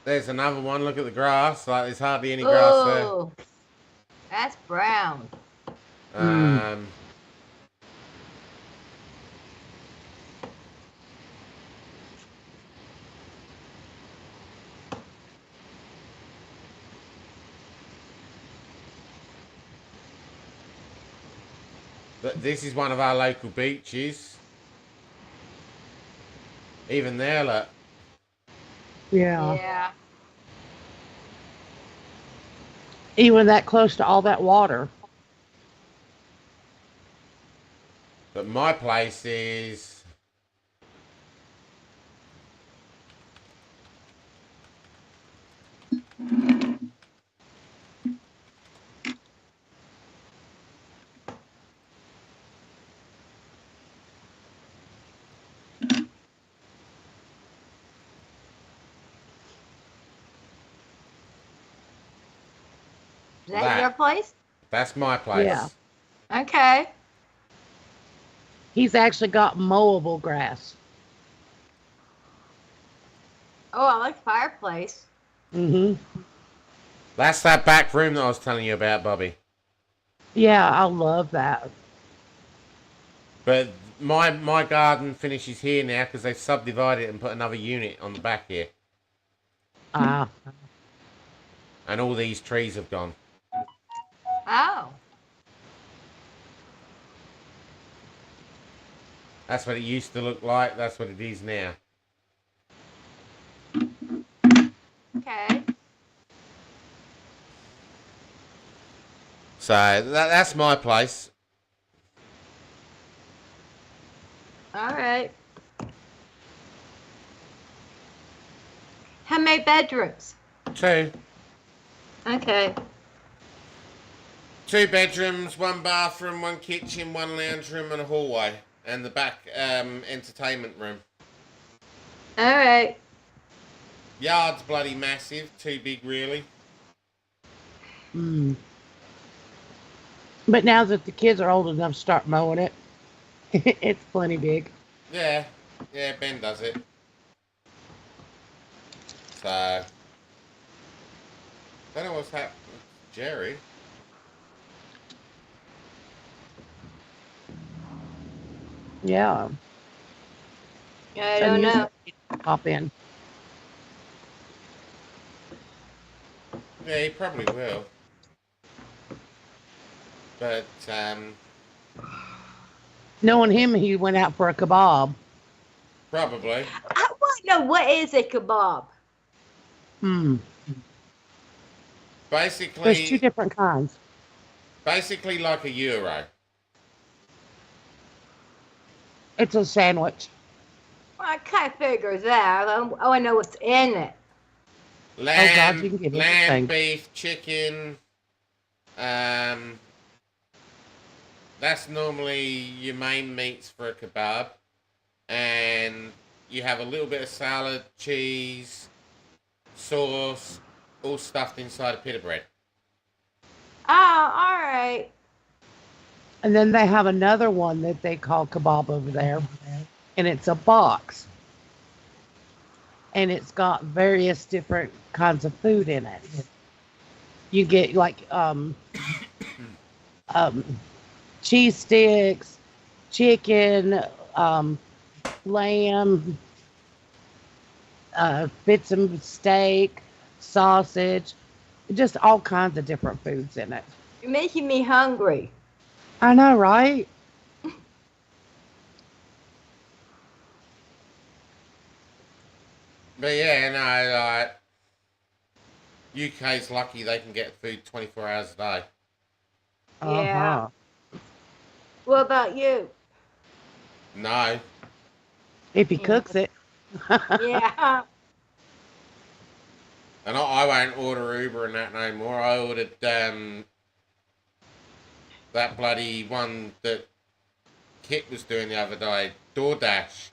There's another one. Look at the grass. Like, there's hardly any grass there. Oh, that's brown. But this is one of our local beaches. Even there, look. Yeah. Yeah. Even that close to all that water. But my place is... Is that your place? That's my place. Yeah. Okay. He's actually got mowable grass. Oh, I like fireplace. Mm-hmm. That's that back room that I was telling you about, Bobby. Yeah, I love that. But my garden finishes here now because they've subdivided it and put another unit on the back here. Ah. And all these trees have gone. Oh. That's what it used to look like. That's what it is now. Okay. So that's my place. All right. How many bedrooms? 2. Okay. 2 bedrooms, 1 bathroom, 1 kitchen, 1 lounge room and a hallway. And the back entertainment room. All right. Yard's bloody massive. Too big, really. Mm. But now that the kids are old enough to start mowing it, it's plenty big. Yeah. Yeah, Ben does it. So... I don't know what's happening with Jerry. Yeah. I don't know. Pop in. Yeah, he probably will. But, Knowing him, he went out for a kebab. probably. I want to know what is a kebab. Hmm. Basically... There's 2 different kinds. Basically like a Euro. It's a sandwich. Well, I kind of figures that. I want to know what's in it. Lamb, Oh, God, you can get anything. beef, chicken. That's normally your main meats for a kebab. And you have a little bit of salad, cheese, sauce, all stuffed inside a pita bread. Oh, all right. And then they have another one that they call kebab over there. And it's a box. And it's got various different kinds of food in it. You get like cheese sticks, chicken, lamb, bits of steak, sausage, just all kinds of different foods in it. You're making me hungry. I know, right? But yeah, no, UK's lucky they can get food 24 hours a day. Yeah. Uh-huh. What about you? No. If he cooks it. Yeah. And I won't order Uber and that no more. I ordered that bloody one that Kit was doing the other day, DoorDash.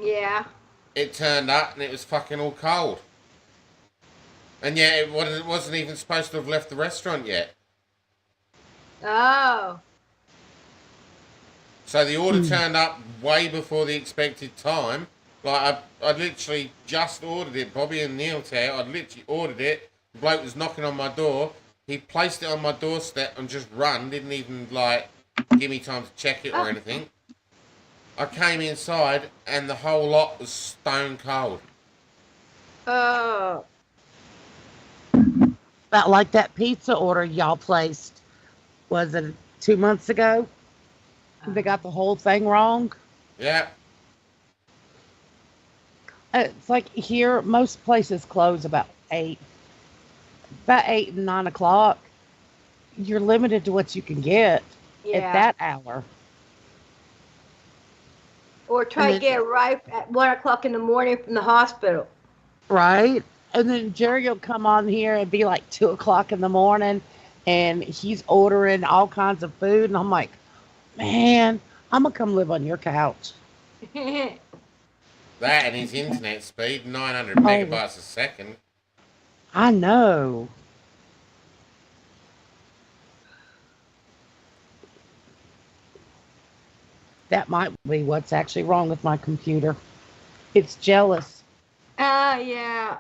Yeah. It turned up and it was fucking all cold. And yet it wasn't even supposed to have left the restaurant yet. Oh. So the order turned up way before the expected time. Like, I literally just ordered it. Bobby and Neil here, I'd literally ordered it. The bloke was knocking on my door. He placed it on my doorstep and just run. Didn't even, like, give me time to check it or anything. I came inside and the whole lot was stone cold. Oh. About like that pizza order y'all placed, was it 2 months ago? They got the whole thing wrong. Yeah. It's like here, most places close about 8 and 9 o'clock. You're limited to what you can get Yeah. at that hour. Or try to get it right at 1 o'clock in the morning from the hospital. Right? And then Jerry will come on here and be like 2 o'clock in the morning and he's ordering all kinds of food. And I'm like, man, I'm going to come live on your couch. That and his internet speed, 900 megabytes a second. I know. That might be what's actually wrong with my computer. It's jealous. Yeah.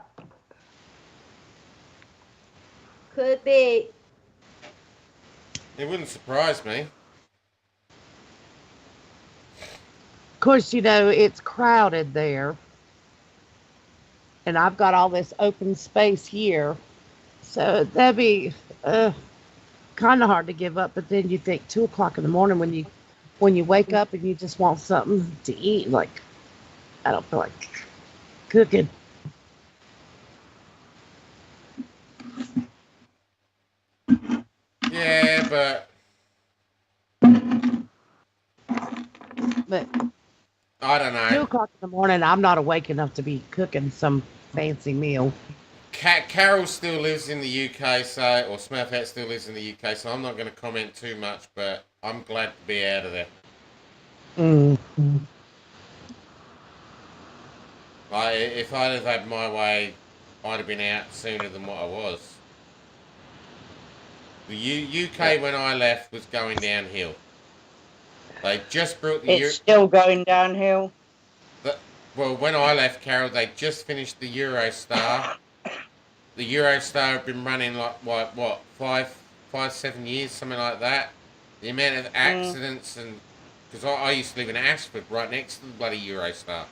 Could be. It wouldn't surprise me. Of course, you know, it's crowded there. And I've got all this open space here. So that'd be kind of hard to give up. But then you think 2 o'clock in the morning when you wake up and you just want something to eat, like, I don't feel like cooking. Yeah, but I don't know. 2 o'clock in the morning, I'm not awake enough to be cooking some fancy meal. Carol still lives in the UK, or Smurfette still lives in the UK, so I'm not going to comment too much, but I'm glad to be out of there. Mm-hmm. Like, if I'd have had my way, I'd have been out sooner than what I was. The UK, when I left, was going downhill. They just brought the... It's still going downhill. Well, when I left, Carol, they just finished the Eurostar. The Eurostar had been running like, what, 7 years, something like that. The amount of accidents and... Because I used to live in Ashford, right next to the bloody Eurostar.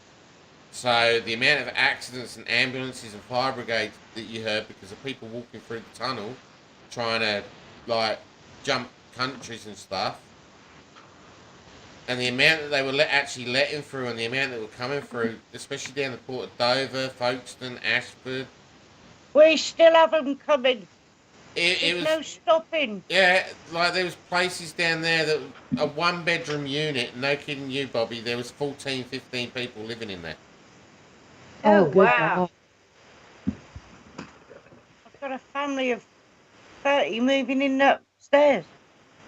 So the amount of accidents and ambulances and fire brigades that you heard because of people walking through the tunnel, trying to, like, jump countries and stuff. And the amount that they were actually letting through and the amount that were coming through, especially down the port of Dover, Folkestone, Ashford. We still have them coming. It was no stopping. Yeah, like there was places down there that a 1-bedroom unit, no kidding you, Bobby, there was 14, 15 people living in there. Oh, wow. I've got a family of 30 moving in upstairs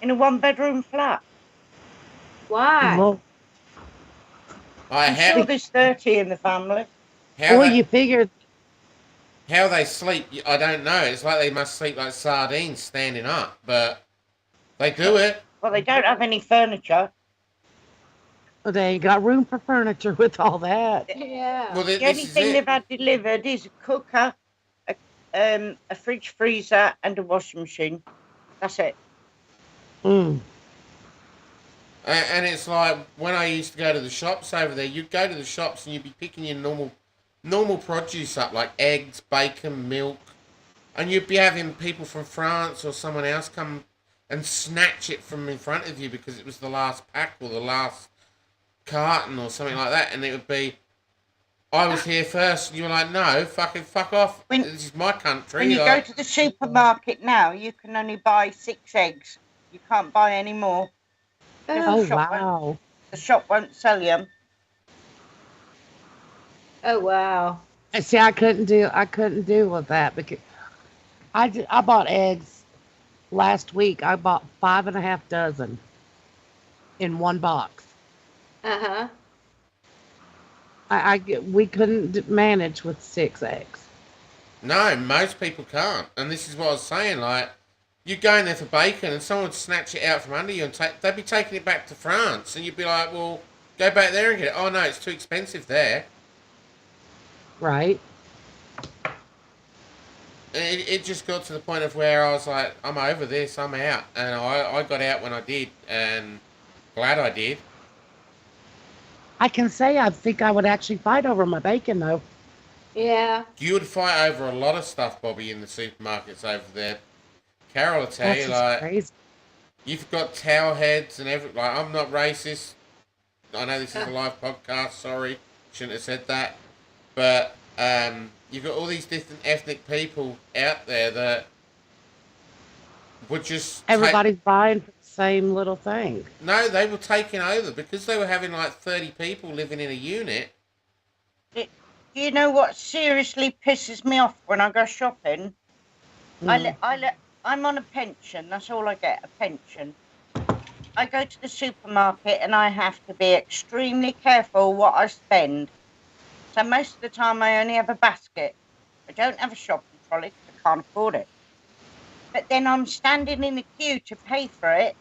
in a 1-bedroom flat. Why? I'm sure there's 30 in the family. You figured... How they sleep, I don't know. It's like they must sleep like sardines standing up, but they do it. Well, they don't have any furniture. They ain't got room for furniture with all that. Yeah. Well, The only thing they've had delivered is a cooker, a fridge freezer, and a washing machine. That's it. Mm. And it's like when I used to go to the shops over there, you'd go to the shops and you'd be picking your normal produce up, like eggs, bacon, milk, and you'd be having people from France or someone else come and snatch it from in front of you because it was the last pack or the last carton or something like that, and it would be I was here first, and you were like, no, fucking fuck off. When- This is my country. When you go like, to the supermarket now, you can only buy 6 eggs. You can't buy any more. Oh, shop wow. The shop won't sell you 'em. Oh wow. And see, I couldn't do with that because I bought eggs last week. I bought 5.5 dozen in one box. Uh-huh. We couldn't manage with 6 eggs. no, most people can't. And this is what I was saying. Like, you go in there for bacon, and someone would snatch it out from under you, and they'd be taking it back to France, and you'd be like, well, go back there and get it. Oh no, it's too expensive there. Right? It just got to the point of where I was like, I'm over this, I'm out. And I got out when I did, and glad I did. I can say I think I would actually fight over my bacon though. Yeah. You would fight over a lot of stuff, Bobby, in the supermarkets over there. Carol will tell That's you, just like, crazy. you've got towel heads and like, I'm not racist. I know this is a live podcast, sorry. Shouldn't have said that. But, you've got all these different ethnic people out there that would just... Everybody's buying for the same little thing. No, they were taking over because they were having like 30 people living in a unit. Do you know what seriously pisses me off when I go shopping? I'm on a pension. That's all I get, a pension. I go to the supermarket and I have to be extremely careful what I spend. So most of the time I only have a basket. I don't have a shopping trolley because I can't afford it. But then I'm standing in a queue to pay for it,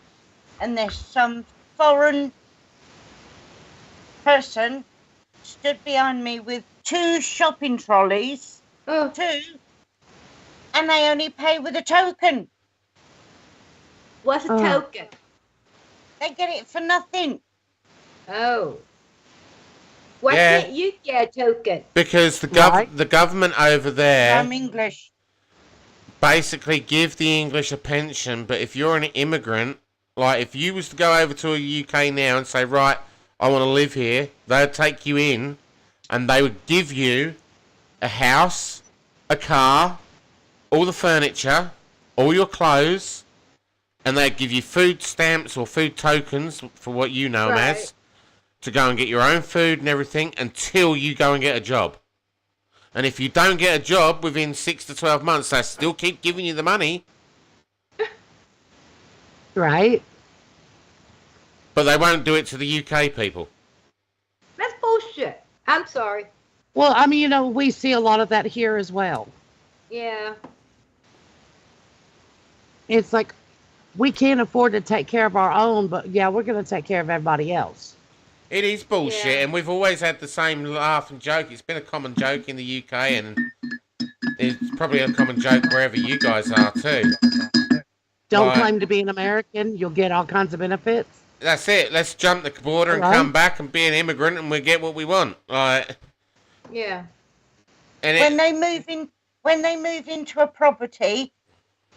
and there's some foreign person stood behind me with 2 shopping trolleys, 2, and they only pay with a token. What's a token? They get it for nothing. Oh. Why Yeah. can't you get a token? Because the Right. the government over there I'm English. basically give the English a pension, but if you're an immigrant, like if you was to go over to a UK now and say, right, I want to live here, they'd take you in and they would give you a house, a car, all the furniture, all your clothes, and they'd give you food stamps or food tokens, for what you know them as, to go and get your own food and everything until you go and get a job. And if you don't get a job within 6 to 12 months, they still keep giving you the money, Right? but they won't do it to the UK people. That's bullshit. I'm sorry. Well, I mean, we see a lot of that here as well. Yeah. It's like we can't afford to take care of our own, but yeah, we're going to take care of everybody else. It is bullshit, Yeah. and we've always had the same laugh and joke. It's been a common joke in the UK, and it's probably a common joke wherever you guys are too. Don't Right. claim to be an American. You'll get all kinds of benefits. That's it. Let's jump the border and Right. come back and be an immigrant, and we get what we want. Like, Yeah. and When they move into a property,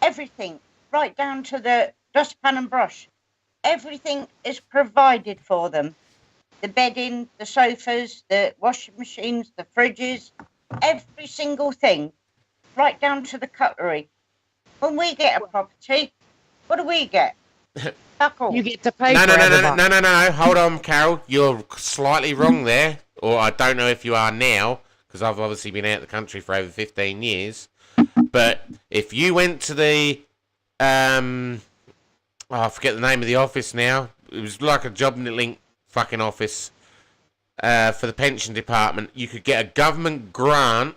everything, right down to the dustpan and brush, everything is provided for them. The bedding, the sofas, the washing machines, the fridges, every single thing, right down to the cutlery. When we get a property, what do we get? Fuck all. You get to pay no, for no, no, no, everybody. no. Hold on, Carol. You're slightly wrong there, or I don't know if you are now, because I've obviously been out of the country for over 15 years. But if you went to the, I forget the name of the office now. It was like a job link fucking office for the pension department. You could get a government grant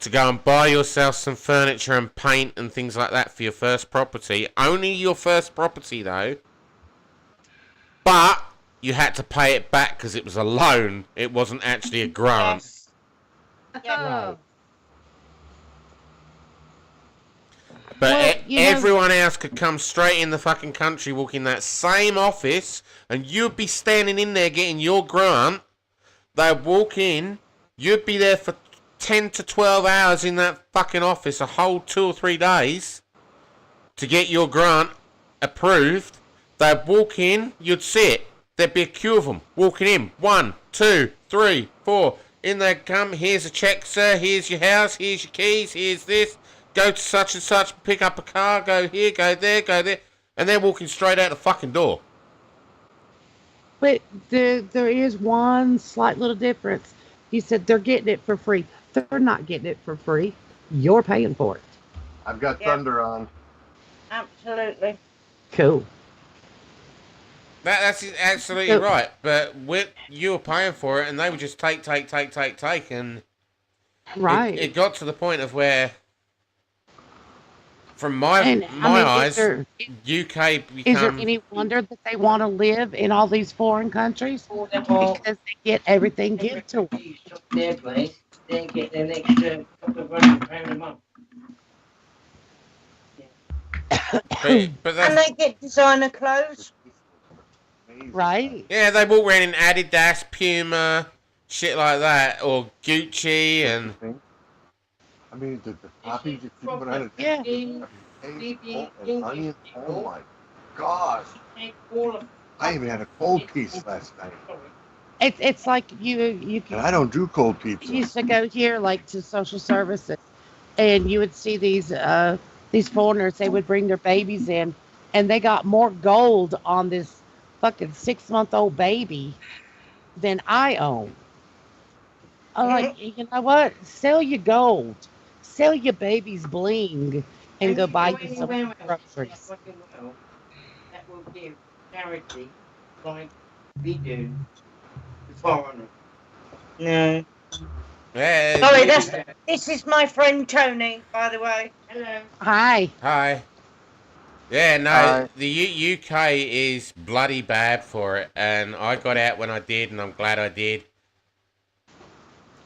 to go and buy yourself some furniture and paint and things like that for your first property. Only your first property, though. But you had to pay it back because it was a loan. It wasn't actually a grant. Yes. Yeah, Oh. But Well, you know- everyone else could come straight in the fucking country, walk in that same office, and you'd be standing in there getting your grant. They'd walk in, you'd be there for 10 to 12 hours in that fucking office, a whole 2 or 3 days, to get your grant approved. They'd walk in, you'd see it. There'd be a queue of them walking in. 1, 2, 3, 4. In they come. Here's a check, sir. Here's your house. Here's your keys. Here's this. Go to such and such. Pick up a car. Go here. Go there. Go there. And they're walking straight out the fucking door. But there is one slight little difference. He said they're getting it for free. They're not getting it for free. You're paying for it. I've got Yep. thunder on. Absolutely. Cool. That's absolutely So- right. But you were paying for it, and they would just take, and Right. it got to the point of where, from my And, eyes, is UK there become. any wonder that they want to live in all these foreign countries? Because they get everything given to them. Their place, they get an extra couple of £100 a month. But And that's, they get designer clothes. Right? yeah, they walk around in Adidas, Puma, shit like that, or Gucci, and I mean, the toppings that you put on it. Yeah. Onions. Oh my gosh. I even had a cold piece last night. It's like you And I don't do cold pizza. used to go here like to social services, and you would see these foreigners. They would bring their babies in, and they got more gold on this fucking 6-month-old baby than I own. I'm like, you know what? Sell your gold, sell your baby's bling, and go buy you some groceries. That will give charity like we do the foreigner. No. yeah, Sorry, this is my friend Tony, by the way. Hello. Hi. hi. Yeah, no, Hi. the UK is bloody bad for it, and I got out when I did, and I'm glad I did.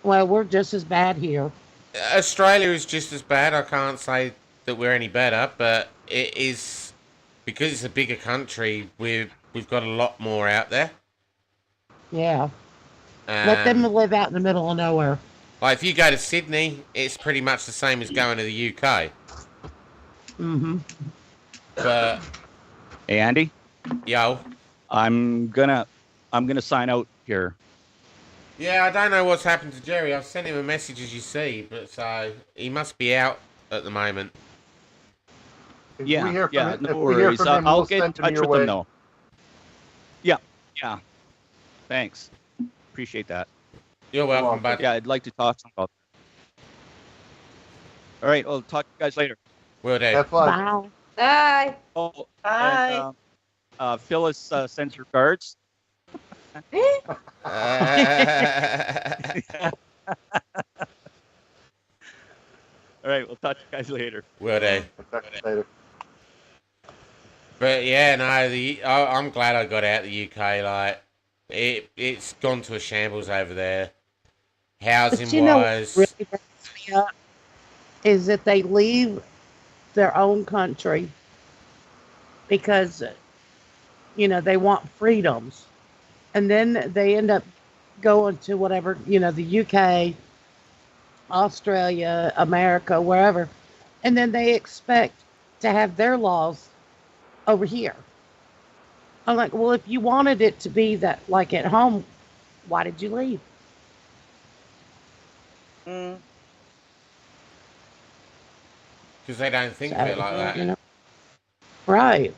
Well, we're just as bad here. Australia is just as bad. I can't say that we're any better, but it is, because it's a bigger country. We've got a lot more out there. Yeah. Let them Um, live out in the middle of nowhere. like if you go to Sydney, it's pretty much the same as going to the UK. Mm-hmm. But Hey, Andy, yo, I'm gonna sign out here. yeah, I don't know what's happened to Jerry. I've sent him a message, as you see, but so he must be out at the moment. If Yeah, we hear from yeah, him, no if we hear worries. from him, I'll we'll get in send him touch your with way. them though. Yeah. Thanks. Appreciate that. You're welcome, welcome. bud. Yeah, I'd like to talk about that. All right, I'll talk to you guys later. Will do. Have fun. Bye. Bye. Oh, Bye. and Phyllis sends her cards. All right, we'll talk to you guys later. Will do. Talk to you later. But yeah, no, I'm glad I got out the UK. Like, it's gone to a shambles over there, housing But you know what wise. really breaks me up is that they leave their own country because, they want freedoms. And then they end up going to whatever, the UK, Australia, America, wherever. And then they expect to have their laws over here. I'm like, well, if you wanted it to be that like at home, why did you leave? Mm. Because they don't think of it like that. Right.